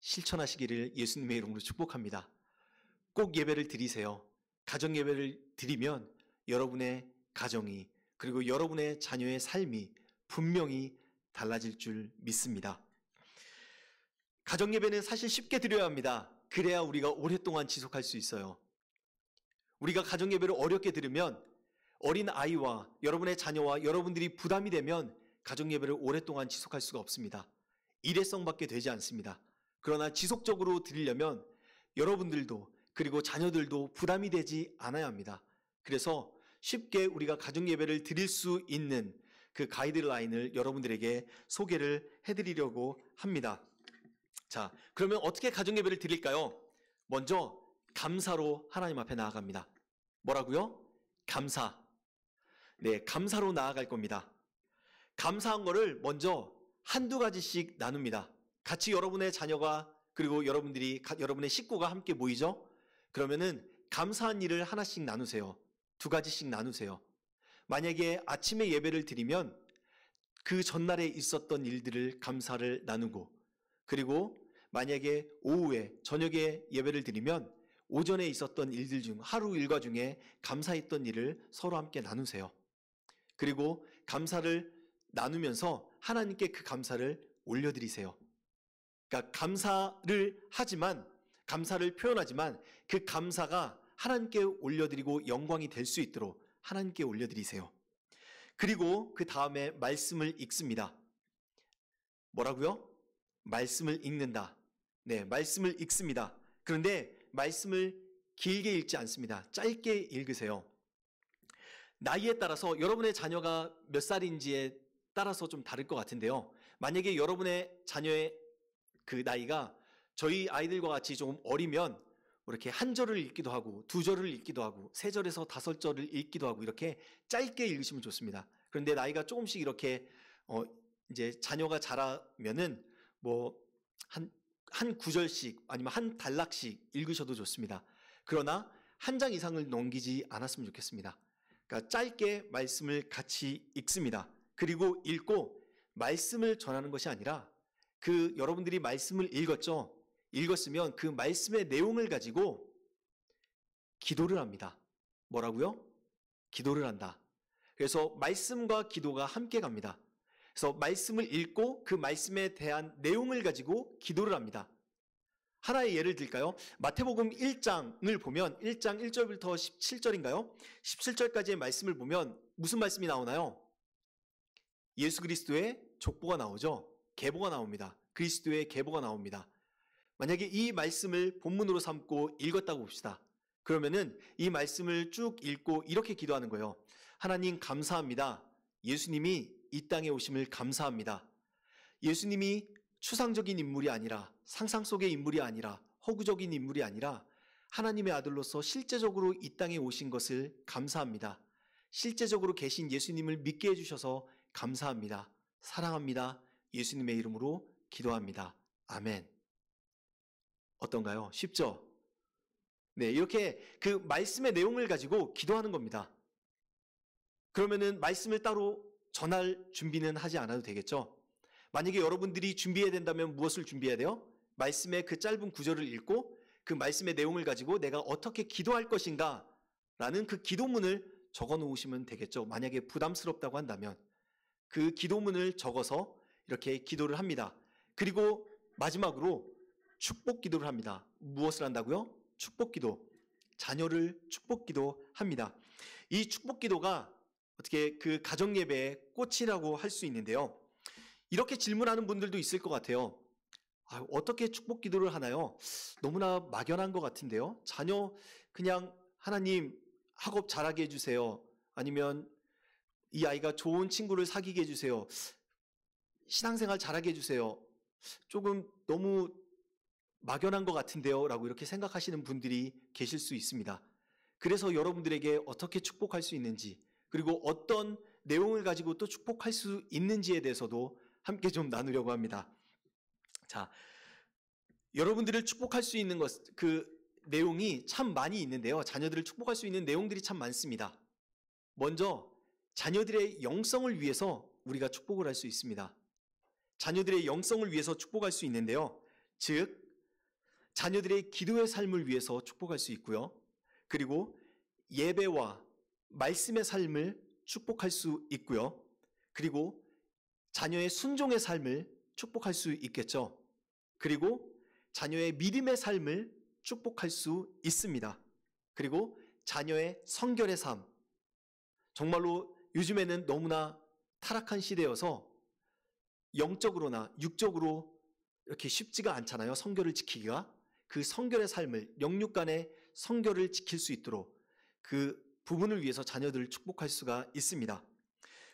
실천하시기를 예수님의 이름으로 축복합니다. 꼭 예배를 드리세요. 가정예배를 드리면 여러분의 가정이 그리고 여러분의 자녀의 삶이 분명히 달라질 줄 믿습니다. 가정예배는 사실 쉽게 드려야 합니다. 그래야 우리가 오랫동안 지속할 수 있어요. 우리가 가정예배를 어렵게 드리면 어린 아이와 여러분의 자녀와 여러분들이 부담이 되면 가정예배를 오랫동안 지속할 수가 없습니다. 일회성밖에 되지 않습니다. 그러나 지속적으로 드리려면 여러분들도 그리고 자녀들도 부담이 되지 않아야 합니다. 그래서 쉽게 우리가 가정예배를 드릴 수 있는 그 가이드라인을 여러분들에게 소개를 해드리려고 합니다. 자, 그러면 어떻게 가정예배를 드릴까요? 먼저 감사로 하나님 앞에 나아갑니다. 뭐라고요? 감사. 네, 감사로 나아갈 겁니다. 감사한 거를 먼저 한두 가지씩 나눕니다. 같이 여러분의 자녀가 그리고 여러분의 식구가 함께 모이죠? 그러면은 감사한 일을 하나씩 나누세요. 두 가지씩 나누세요. 만약에 아침에 예배를 드리면 그 전날에 있었던 일들을 감사를 나누고, 그리고 만약에 오후에 저녁에 예배를 드리면 오전에 있었던 일들 중 하루 일과 중에 감사했던 일을 서로 함께 나누세요. 그리고 감사를 나누면서 하나님께 그 감사를 올려드리세요. 그러니까 감사를 표현하지만 그 감사가 하나님께 올려드리고 영광이 될 수 있도록 하나님께 올려드리세요. 그리고 그 다음에 말씀을 읽습니다. 뭐라고요? 말씀을 읽는다. 네, 말씀을 읽습니다. 그런데 말씀을 길게 읽지 않습니다. 짧게 읽으세요. 나이에 따라서 여러분의 자녀가 몇 살인지에 따라서 좀 다를 것 같은데요. 만약에 여러분의 자녀의 그 나이가 저희 아이들과 같이 좀 어리면 이렇게 한 절을 읽기도 하고 두 절을 읽기도 하고 세 절에서 다섯 절을 읽기도 하고 이렇게 짧게 읽으시면 좋습니다. 그런데 나이가 조금씩 이렇게 이제 자녀가 자라면은 뭐 한 구절씩 아니면 한 단락씩 읽으셔도 좋습니다. 그러나 한 장 이상을 넘기지 않았으면 좋겠습니다. 그러니까 짧게 말씀을 같이 읽습니다. 그리고 읽고 말씀을 전하는 것이 아니라 그 여러분들이 말씀을 읽었죠? 읽었으면 그 말씀의 내용을 가지고 기도를 합니다. 뭐라고요? 기도를 한다. 그래서 말씀과 기도가 함께 갑니다. 그래서 말씀을 읽고 그 말씀에 대한 내용을 가지고 기도를 합니다. 하나의 예를 들까요? 마태복음 1장을 보면 1장 1절부터 17절인가요? 17절까지의 말씀을 보면 무슨 말씀이 나오나요? 예수 그리스도의 족보가 나오죠. 계보가 나옵니다. 그리스도의 계보가 나옵니다. 만약에 이 말씀을 본문으로 삼고 읽었다고 봅시다. 그러면은 이 말씀을 쭉 읽고 이렇게 기도하는 거예요. 하나님 감사합니다. 예수님이 이 땅에 오심을 감사합니다. 예수님이 추상적인 인물이 아니라 상상 속의 인물이 아니라 허구적인 인물이 아니라 하나님의 아들로서 실제적으로 이 땅에 오신 것을 감사합니다. 실제적으로 계신 예수님을 믿게 해주셔서 감사합니다. 사랑합니다. 예수님의 이름으로 기도합니다. 아멘. 어떤가요? 쉽죠? 네, 이렇게 그 말씀의 내용을 가지고 기도하는 겁니다. 그러면은 말씀을 따로 전할 준비는 하지 않아도 되겠죠? 만약에 여러분들이 준비해야 된다면 무엇을 준비해야 돼요? 말씀의 그 짧은 구절을 읽고 그 말씀의 내용을 가지고 내가 어떻게 기도할 것인가 라는 그 기도문을 적어 놓으시면 되겠죠. 만약에 부담스럽다고 한다면 그 기도문을 적어서 이렇게 기도를 합니다. 그리고 마지막으로 축복 기도를 합니다. 무엇을 한다고요? 축복 기도. 자녀를 축복 기도합니다. 이 축복 기도가 어떻게 그 가정 예배의 꽃이라고 할 수 있는데요. 이렇게 질문하는 분들도 있을 것 같아요. 어떻게 축복 기도를 하나요? 너무나 막연한 것 같은데요. 자녀 그냥 하나님 학업 잘하게 해주세요. 아니면 이 아이가 좋은 친구를 사귀게 해주세요. 신앙생활 잘하게 해주세요. 조금 너무 막연한 것 같은데요. 라고 이렇게 생각하시는 분들이 계실 수 있습니다. 그래서 여러분들에게 어떻게 축복할 수 있는지 그리고 어떤 내용을 가지고 또 축복할 수 있는지에 대해서도 함께 좀 나누려고 합니다. 자, 여러분들을 축복할 수 있는 그 내용이 참 많이 있는데요. 자녀들을 축복할 수 있는 내용들이 참 많습니다. 먼저 자녀들의 영성을 위해서 우리가 축복을 할 수 있습니다. 자녀들의 영성을 위해서 축복할 수 있는데요. 즉 자녀들의 기도의 삶을 위해서 축복할 수 있고요. 그리고 예배와 말씀의 삶을 축복할 수 있고요. 그리고 자녀의 순종의 삶을 축복할 수 있겠죠. 그리고 자녀의 믿음의 삶을 축복할 수 있습니다. 그리고 자녀의 성결의 삶. 정말로 요즘에는 너무나 타락한 시대여서 영적으로나 육적으로 이렇게 쉽지가 않잖아요. 성결을 지키기가. 그 성결의 삶을, 영육 간의 성결을 지킬 수 있도록 그 부분을 위해서 자녀들을 축복할 수가 있습니다.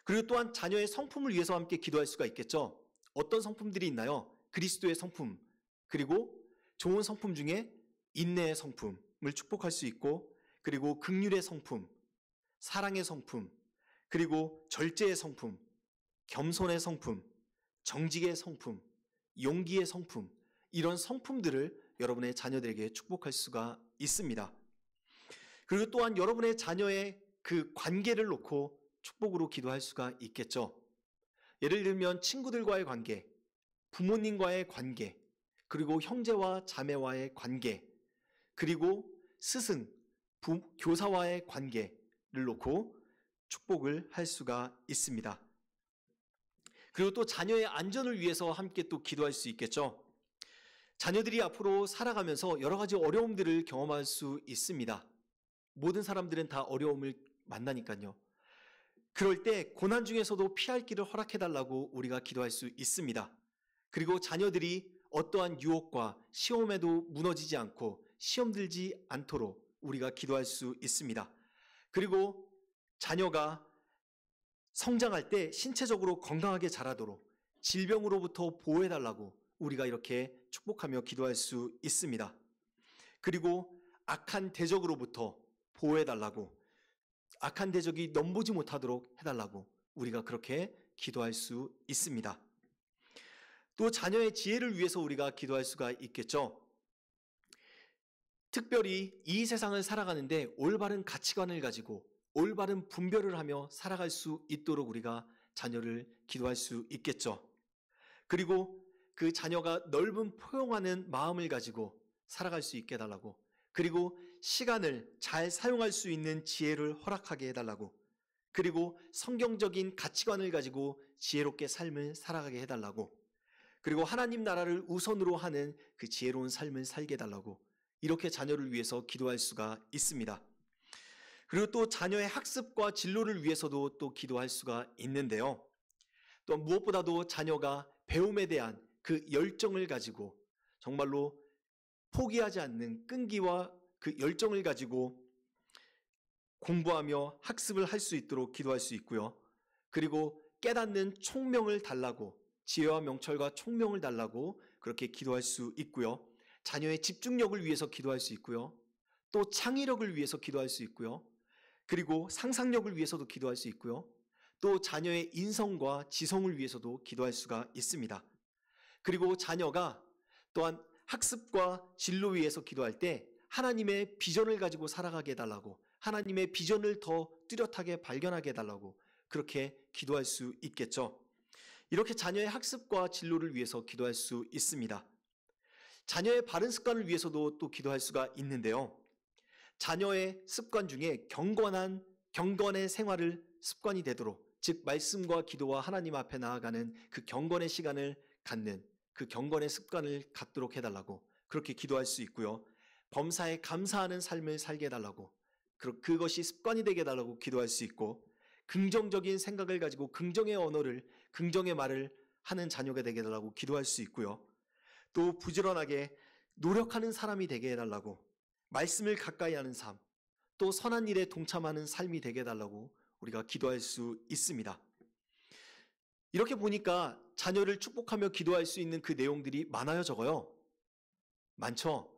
그리고 또한 자녀의 성품을 위해서 함께 기도할 수가 있겠죠. 어떤 성품들이 있나요? 그리스도의 성품, 그리고 좋은 성품 중에 인내의 성품을 축복할 수 있고, 그리고 긍휼의 성품, 사랑의 성품, 그리고 절제의 성품, 겸손의 성품, 정직의 성품, 용기의 성품, 이런 성품들을 여러분의 자녀들에게 축복할 수가 있습니다. 그리고 또한 여러분의 자녀의 그 관계를 놓고 축복으로 기도할 수가 있겠죠. 예를 들면 친구들과의 관계, 부모님과의 관계, 그리고 형제와 자매와의 관계, 그리고 스승, 교사와의 관계를 놓고 축복을 할 수가 있습니다. 그리고 또 자녀의 안전을 위해서 함께 또 기도할 수 있겠죠. 자녀들이 앞으로 살아가면서 여러 가지 어려움들을 경험할 수 있습니다. 모든 사람들은 다 어려움을 만나니까요. 그럴 때 고난 중에서도 피할 길을 허락해달라고 우리가 기도할 수 있습니다. 그리고 자녀들이 어떠한 유혹과 시험에도 무너지지 않고 시험 들지 않도록 우리가 기도할 수 있습니다. 그리고 자녀가 성장할 때 신체적으로 건강하게 자라도록 질병으로부터 보호해달라고 우리가 이렇게 축복하며 기도할 수 있습니다. 그리고 악한 대적으로부터 보호해달라고, 악한 대적이 넘보지 못하도록 해달라고 우리가 그렇게 기도할 수 있습니다. 또 자녀의 지혜를 위해서 우리가 기도할 수가 있겠죠. 특별히 이 세상을 살아가는데 올바른 가치관을 가지고 올바른 분별을 하며 살아갈 수 있도록 우리가 자녀를 기도할 수 있겠죠. 그리고 그 자녀가 넓은 포용하는 마음을 가지고 살아갈 수 있게 해달라고, 그리고 시간을 잘 사용할 수 있는 지혜를 허락하게 해달라고, 그리고 성경적인 가치관을 가지고 지혜롭게 삶을 살아가게 해달라고, 그리고 하나님 나라를 우선으로 하는 그 지혜로운 삶을 살게 해달라고, 이렇게 자녀를 위해서 기도할 수가 있습니다. 그리고 또 자녀의 학습과 진로를 위해서도 또 기도할 수가 있는데요. 또 무엇보다도 자녀가 배움에 대한 그 열정을 가지고 정말로 포기하지 않는 끈기와 그 열정을 가지고 공부하며 학습을 할 수 있도록 기도할 수 있고요. 그리고 깨닫는 총명을 달라고, 지혜와 명철과 총명을 달라고 그렇게 기도할 수 있고요. 자녀의 집중력을 위해서 기도할 수 있고요. 또 창의력을 위해서 기도할 수 있고요. 그리고 상상력을 위해서도 기도할 수 있고요. 또 자녀의 인성과 지성을 위해서도 기도할 수가 있습니다. 그리고 자녀가 또한 학습과 진로 위해서 기도할 때 하나님의 비전을 가지고 살아가게 해달라고, 하나님의 비전을 더 뚜렷하게 발견하게 해달라고 그렇게 기도할 수 있겠죠. 이렇게 자녀의 학습과 진로를 위해서 기도할 수 있습니다. 자녀의 바른 습관을 위해서도 또 기도할 수가 있는데요. 자녀의 습관 중에 경건의 생활을 습관이 되도록, 즉 말씀과 기도와 하나님 앞에 나아가는 그 경건의 시간을 갖는 그 경건의 습관을 갖도록 해달라고 그렇게 기도할 수 있고요. 범사에 감사하는 삶을 살게 해달라고, 그것이 습관이 되게 해달라고 기도할 수 있고, 긍정적인 생각을 가지고 긍정의 언어를, 긍정의 말을 하는 자녀가 되게 해달라고 기도할 수 있고요. 또 부지런하게 노력하는 사람이 되게 해달라고, 말씀을 가까이 하는 삶, 또 선한 일에 동참하는 삶이 되게 해달라고 우리가 기도할 수 있습니다. 이렇게 보니까 자녀를 축복하며 기도할 수 있는 그 내용들이 많아요, 적어요? 많죠?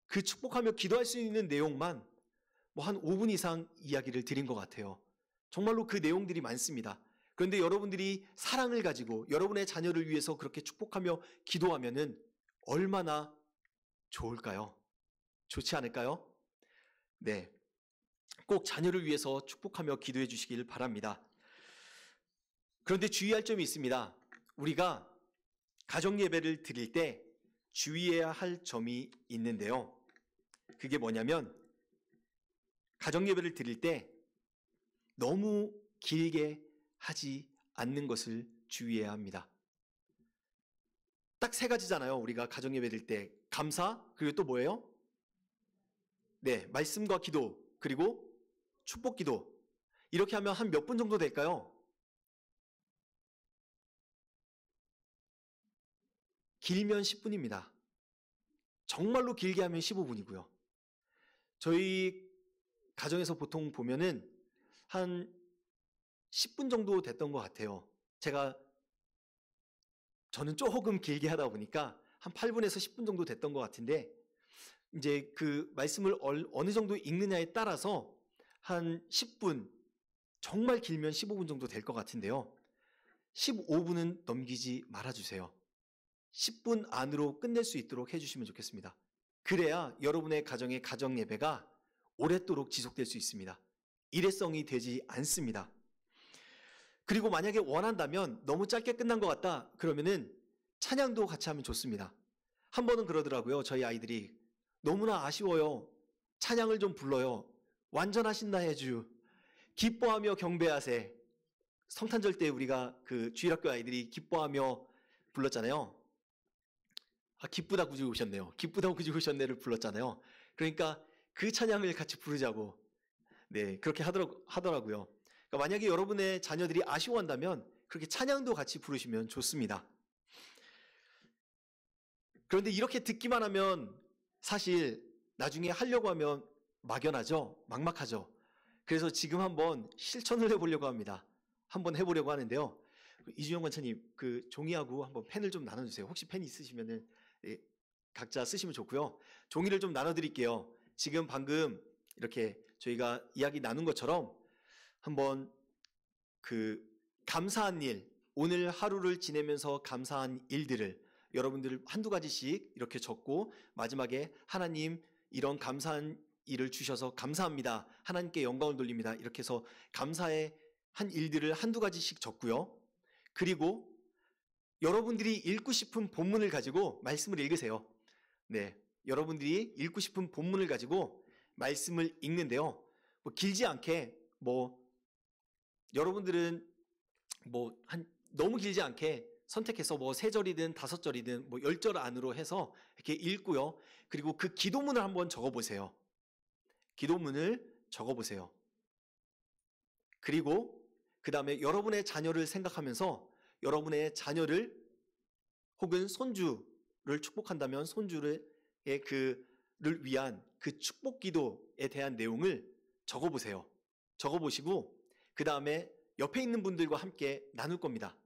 그 축복하며 기도할 수 있는 내용만 한 5분 이상 이야기를 드린 것 같아요. 정말로 그 내용들이 많습니다. 그런데 여러분들이 사랑을 가지고 여러분의 자녀를 위해서 그렇게 축복하며 기도하면은 얼마나 좋을까요? 좋지 않을까요? 네. 꼭 자녀를 위해서 축복하며 기도해 주시길 바랍니다. 그런데 주의할 점이 있습니다. 우리가 가정 예배를 드릴 때 주의해야 할 점이 있는데요. 그게 뭐냐면 가정 예배를 드릴 때 너무 길게 하지 않는 것을 주의해야 합니다. 딱 세 가지잖아요. 우리가 가정예배 드릴 때 감사, 그리고 또 뭐예요? 네, 말씀과 기도, 그리고 축복 기도. 이렇게 하면 한 몇 분 정도 될까요? 길면 10분입니다. 정말로 길게 하면 15분이고요. 저희 가정에서 보통 보면은 한 10분 정도 됐던 것 같아요. 저는 조금 길게 하다 보니까 한 8분에서 10분 정도 됐던 것 같은데, 이제 그 말씀을 어느 정도 읽느냐에 따라서 한 10분, 정말 길면 15분 정도 될 것 같은데요. 15분은 넘기지 말아주세요. 10분 안으로 끝낼 수 있도록 해주시면 좋겠습니다. 그래야 여러분의 가정의 가정 예배가 오랫도록 지속될 수 있습니다. 일회성이 되지 않습니다. 그리고 만약에 원한다면 너무 짧게 끝난 것 같다 그러면은 찬양도 같이 하면 좋습니다. 한 번은 그러더라고요. 저희 아이들이 너무나 아쉬워요. 찬양을 좀 불러요. 완전하신 나의 주 기뻐하며 경배하세. 성탄절 때 우리가 그 주일학교 아이들이 기뻐하며 불렀잖아요. 기쁘다 구주 오셨네요. 기쁘다 구주 오셨네를 불렀잖아요. 그러니까 그 찬양을 같이 부르자고 네 그렇게 하더라고요. 그러니까 만약에 여러분의 자녀들이 아쉬워한다면 그렇게 찬양도 같이 부르시면 좋습니다. 그런데 이렇게 듣기만 하면 사실 나중에 하려고 하면 막연하죠. 막막하죠. 그래서 지금 한번 실천을 해보려고 합니다. 한번 해보려고 하는데요. 이준영 관차님 그 종이하고 한번 펜을 좀 나눠주세요. 혹시 펜 있으시면은 각자 쓰시면 좋고요. 종이를 좀 나눠드릴게요. 지금 방금 이렇게 저희가 이야기 나눈 것처럼 한번 그 감사한 일, 오늘 하루를 지내면서 감사한 일들을 여러분들 한두 가지씩 이렇게 적고 마지막에 하나님 이런 감사한 일을 주셔서 감사합니다. 하나님께 영광을 돌립니다. 이렇게 해서 감사의 한 일들을 한두 가지씩 적고요. 그리고 여러분들이 읽고 싶은 본문을 가지고 말씀을 읽으세요. 네, 여러분들이 읽고 싶은 본문을 가지고 말씀을 읽는데요. 길지 않게 여러분들은 너무 길지 않게 선택해서 3절이든 5절이든 10절 안으로 해서 이렇게 읽고요. 그리고 그 기도문을 한번 적어보세요. 기도문을 적어보세요. 그리고 그 다음에 여러분의 자녀를 생각하면서 여러분의 자녀를 혹은 손주를 축복한다면 손주를 위한 그 축복 기도에 대한 내용을 적어보세요. 적어보시고 그 다음에 옆에 있는 분들과 함께 나눌 겁니다.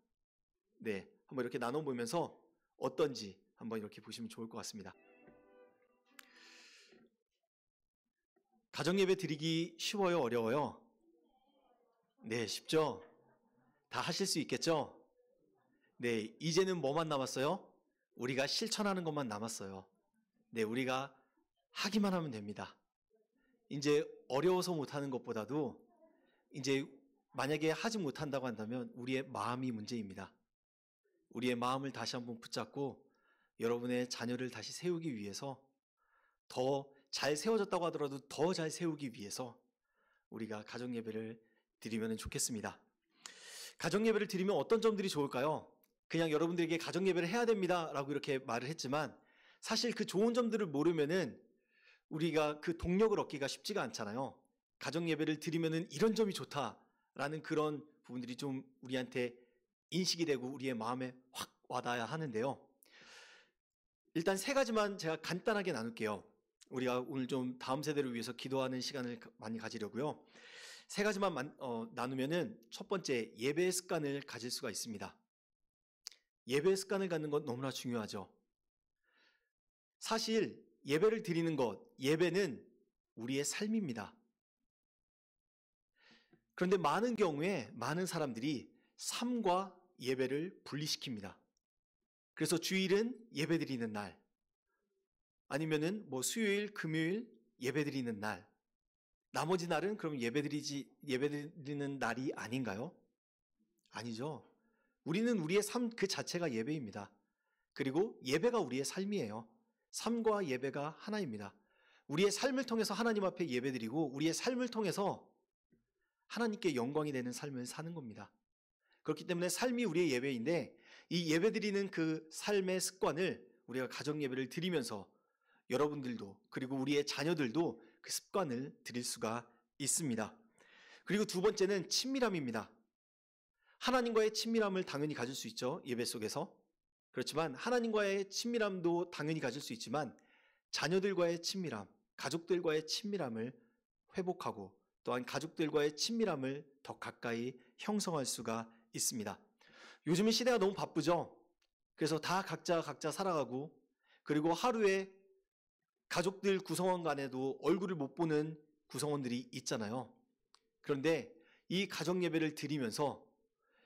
네, 한번 이렇게 나눠보면서 어떤지 한번 이렇게 보시면 좋을 것 같습니다. 가정예배 드리기 쉬워요? 어려워요? 네, 쉽죠? 다 하실 수 있겠죠? 네, 이제는 뭐만 남았어요? 우리가 실천하는 것만 남았어요. 네, 우리가 하기만 하면 됩니다. 이제 어려워서 못하는 것보다도 이제 만약에 하지 못한다고 한다면 우리의 마음이 문제입니다. 우리의 마음을 다시 한번 붙잡고 여러분의 자녀를 다시 세우기 위해서 더 잘 세워졌다고 하더라도 더 잘 세우기 위해서 우리가 가정예배를 드리면 좋겠습니다. 가정예배를 드리면 어떤 점들이 좋을까요? 그냥 여러분들에게 가정예배를 해야 됩니다 라고 이렇게 말을 했지만 사실 그 좋은 점들을 모르면은 우리가 그 동력을 얻기가 쉽지가 않잖아요. 가정예배를 드리면은 이런 점이 좋다라는 그런 부분들이 좀 우리한테 인식이 되고 우리의 마음에 확 와닿아야 하는데요. 일단 3가지만 제가 간단하게 나눌게요. 우리가 오늘 좀 다음 세대를 위해서 기도하는 시간을 많이 가지려고요. 3가지만 나누면은 첫 번째, 예배의 습관을 가질 수가 있습니다. 예배의 습관을 갖는 건 너무나 중요하죠. 사실 예배를 드리는 것, 예배는 우리의 삶입니다. 그런데 많은 경우에 많은 사람들이 삶과 예배를 분리시킵니다. 그래서 주일은 예배 드리는 날, 아니면은 수요일, 금요일 예배 드리는 날, 나머지 날은 그럼 예배 드리는 날이 아닌가요? 아니죠. 우리는 우리의 삶 그 자체가 예배입니다. 그리고 예배가 우리의 삶이에요. 삶과 예배가 하나입니다. 우리의 삶을 통해서 하나님 앞에 예배드리고 우리의 삶을 통해서 하나님께 영광이 되는 삶을 사는 겁니다. 그렇기 때문에 삶이 우리의 예배인데 이 예배 드리는 그 삶의 습관을 우리가 가정 예배를 드리면서 여러분들도 그리고 우리의 자녀들도 그 습관을 드릴 수가 있습니다. 그리고 두 번째는 친밀함입니다. 하나님과의 친밀함을 당연히 가질 수 있죠. 예배 속에서. 그렇지만 하나님과의 친밀함도 당연히 가질 수 있지만 자녀들과의 친밀함, 가족들과의 친밀함을 회복하고 또한 가족들과의 친밀함을 더 가까이 형성할 수가 있습니다. 요즘은 시대가 너무 바쁘죠. 그래서 다 각자 살아가고 그리고 하루에 가족들 구성원 간에도 얼굴을 못 보는 구성원들이 있잖아요. 그런데 이 가정 예배를 드리면서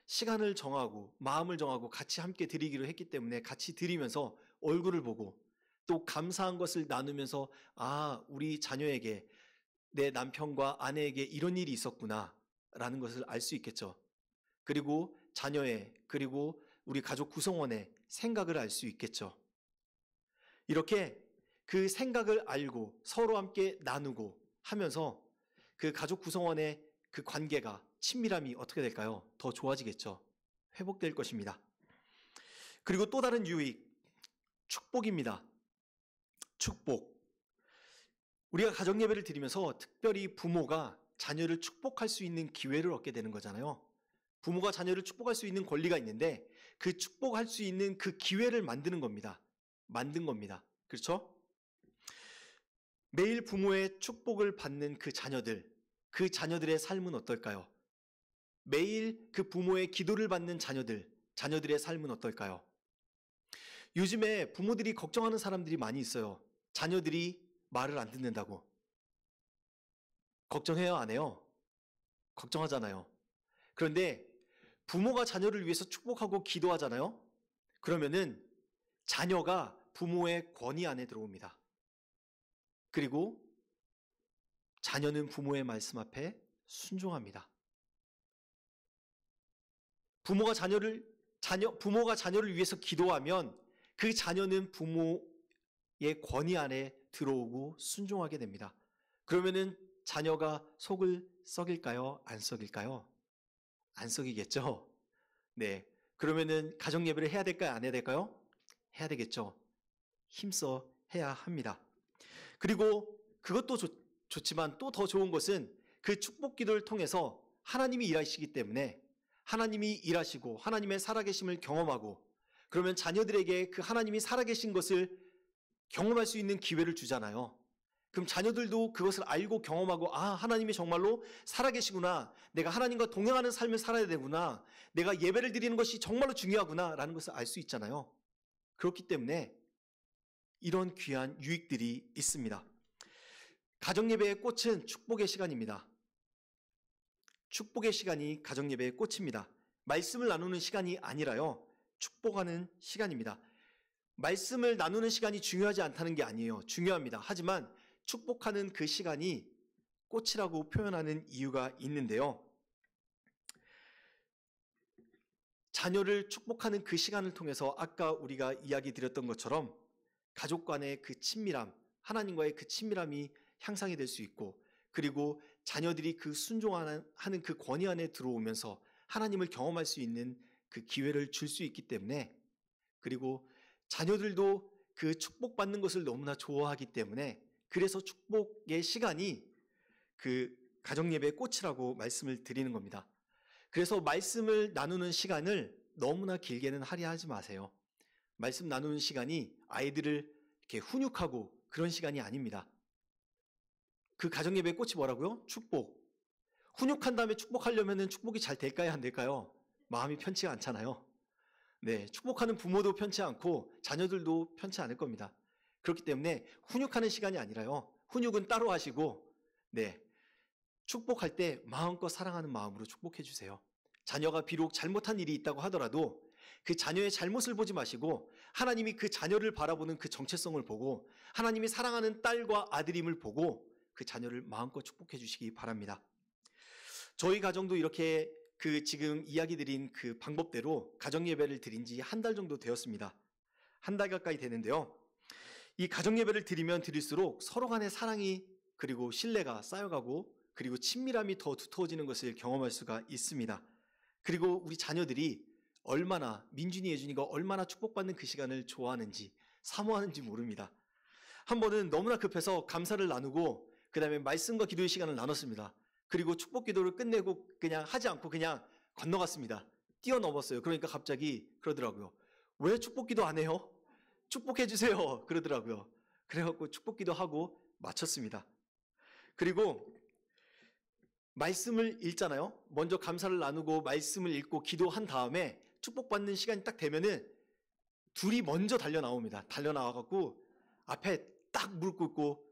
시간을 정하고 마음을 정하고 같이 함께 드리기로 했기 때문에 같이 드리면서 얼굴을 보고 또 감사한 것을 나누면서 우리 자녀에게 내 남편과 아내에게 이런 일이 있었구나 라는 것을 알 수 있겠죠. 그리고 자녀의 그리고 우리 가족 구성원의 생각을 알 수 있겠죠. 이렇게 그 생각을 알고 서로 함께 나누고 하면서 그 가족 구성원의 그 관계가 친밀함이 어떻게 될까요? 더 좋아지겠죠. 회복될 것입니다. 그리고 또 다른 유익, 축복입니다. 축복. 우리가 가정 예배를 드리면서 특별히 부모가 자녀를 축복할 수 있는 기회를 얻게 되는 거잖아요. 부모가 자녀를 축복할 수 있는 권리가 있는데 그 축복할 수 있는 그 기회를 만든 겁니다. 그렇죠? 매일 부모의 축복을 받는 그 자녀들의 삶은 어떨까요? 매일 그 부모의 기도를 받는 자녀들의 삶은 어떨까요? 요즘에 부모들이 걱정하는 사람들이 많이 있어요. 자녀들이 말을 안 듣는다고. 걱정해요, 안 해요? 걱정하잖아요. 그런데 부모가 자녀를 위해서 축복하고 기도하잖아요. 그러면은 자녀가 부모의 권위 안에 들어옵니다. 그리고 자녀는 부모의 말씀 앞에 순종합니다. 부모가 자녀를 위해서 기도하면 그 자녀는 부모의 권위 안에 들어오고 순종하게 됩니다. 그러면은 자녀가 속을 썩일까요? 안 썩일까요? 안 썩이겠죠? 네. 그러면은 가정 예배를 해야 될까요? 안 해야 될까요? 해야 되겠죠. 힘써 해야 합니다. 그리고 그것도 좋지만 또 더 좋은 것은 그 축복 기도를 통해서 하나님이 일하시기 때문에 하나님이 일하시고 하나님의 살아계심을 경험하고 그러면 자녀들에게 그 하나님이 살아계신 것을 경험할 수 있는 기회를 주잖아요. 그럼 자녀들도 그것을 알고 경험하고 하나님이 정말로 살아계시구나. 내가 하나님과 동행하는 삶을 살아야 되구나. 내가 예배를 드리는 것이 정말로 중요하구나 라는 것을 알 수 있잖아요. 그렇기 때문에 이런 귀한 유익들이 있습니다. 가정예배의 꽃은 축복의 시간입니다. 축복의 시간이 가정예배의 꽃입니다. 말씀을 나누는 시간이 아니라요. 축복하는 시간입니다. 말씀을 나누는 시간이 중요하지 않다는 게 아니에요. 중요합니다. 하지만 축복하는 그 시간이 꽃이라고 표현하는 이유가 있는데요. 자녀를 축복하는 그 시간을 통해서 아까 우리가 이야기 드렸던 것처럼 가족 간의 그 친밀함, 하나님과의 그 친밀함이 향상이 될 수 있고 그리고 자녀들이 그 순종하는 그 권위 안에 들어오면서 하나님을 경험할 수 있는 그 기회를 줄 수 있기 때문에 그리고 자녀들도 그 축복받는 것을 너무나 좋아하기 때문에 그래서 축복의 시간이 그 가정예배의 꽃이라고 말씀을 드리는 겁니다. 그래서 말씀을 나누는 시간을 너무나 길게는 하려 하지 마세요. 말씀 나누는 시간이 아이들을 이렇게 훈육하고 그런 시간이 아닙니다. 그 가정예배의 꽃이 뭐라고요? 축복. 훈육한 다음에 축복하려면 축복이 잘 될까요? 안 될까요? 마음이 편치가 않잖아요. 네, 축복하는 부모도 편치 않고 자녀들도 편치 않을 겁니다. 그렇기 때문에 훈육하는 시간이 아니라요. 훈육은 따로 하시고 축복할 때 마음껏 사랑하는 마음으로 축복해 주세요. 자녀가 비록 잘못한 일이 있다고 하더라도 그 자녀의 잘못을 보지 마시고 하나님이 그 자녀를 바라보는 그 정체성을 보고 하나님이 사랑하는 딸과 아들임을 보고 그 자녀를 마음껏 축복해 주시기 바랍니다. 저희 가정도 이렇게 그 지금 이야기 드린 그 방법대로 가정예배를 드린 지 한 달 정도 되었습니다. 한 달 가까이 되는데요. 이 가정예배를 드리면 드릴수록 서로 간의 사랑이 그리고 신뢰가 쌓여가고 그리고 친밀함이 더 두터워지는 것을 경험할 수가 있습니다. 그리고 우리 자녀들이 얼마나, 민준이, 예준이가 얼마나 축복받는 그 시간을 좋아하는지, 사모하는지 모릅니다. 한 번은 너무나 급해서 감사를 나누고 그 다음에 말씀과 기도의 시간을 나눴습니다. 그리고 축복 기도를 끝내고 그냥 하지 않고 그냥 건너갔습니다. 뛰어넘었어요. 그러니까 갑자기 그러더라고요. 왜 축복 기도 안 해요? 축복해 주세요. 그러더라고요. 그래갖고 축복 기도하고 마쳤습니다. 그리고 말씀을 읽잖아요. 먼저 감사를 나누고 말씀을 읽고 기도한 다음에 축복받는 시간이 딱 되면은 둘이 먼저 달려 나옵니다. 달려 나와갖고 앞에 딱 무릎 꿇고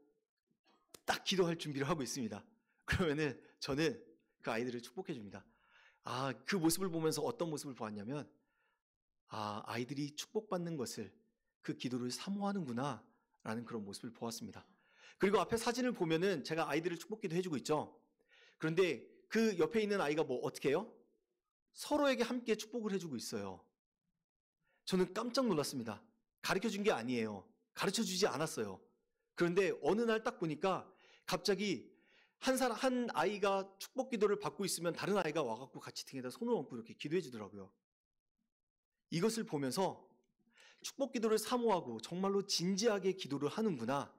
딱 기도할 준비를 하고 있습니다. 그러면은 저는 그 아이들을 축복해 줍니다. 그 모습을 보면서 어떤 모습을 보았냐면, 아이들이 축복받는 것을, 그 기도를 사모하는구나 라는 그런 모습을 보았습니다. 그리고 앞에 사진을 보면은 제가 아이들을 축복기도 해주고 있죠. 그런데 그 옆에 있는 아이가 어떻게 해요? 서로에게 함께 축복을 해주고 있어요. 저는 깜짝 놀랐습니다. 가르쳐 준 게 아니에요. 가르쳐 주지 않았어요. 그런데 어느 날 딱 보니까 갑자기 한 아이가 축복 기도를 받고 있으면 다른 아이가 와갖고 같이 등에다 손을 얹고 이렇게 기도해 주더라고요. 이것을 보면서 축복 기도를 사모하고 정말로 진지하게 기도를 하는구나.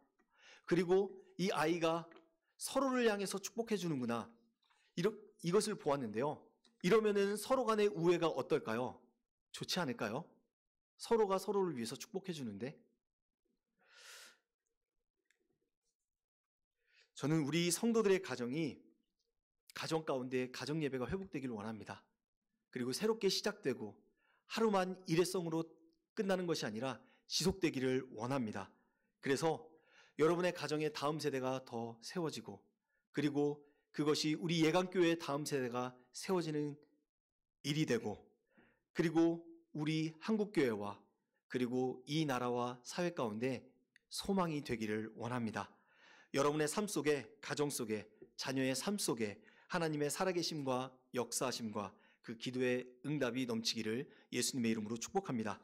그리고 이 아이가 서로를 향해서 축복해 주는구나. 이것을 보았는데요. 이러면은 서로 간의 우애가 어떨까요? 좋지 않을까요? 서로가 서로를 위해서 축복해 주는데. 저는 우리 성도들의 가정 가운데 가정 예배가 회복되기를 원합니다. 그리고 새롭게 시작되고 하루만 일회성으로 끝나는 것이 아니라 지속되기를 원합니다. 그래서 여러분의 가정의 다음 세대가 더 세워지고, 그리고 그것이 우리 예강교회의 다음 세대가 세워지는 일이 되고, 그리고 우리 한국교회와 그리고 이 나라와 사회 가운데 소망이 되기를 원합니다. 여러분의 삶 속에, 가정 속에, 자녀의 삶 속에 하나님의 살아계심과 역사하심과 그 기도의 응답이 넘치기를 예수님의 이름으로 축복합니다.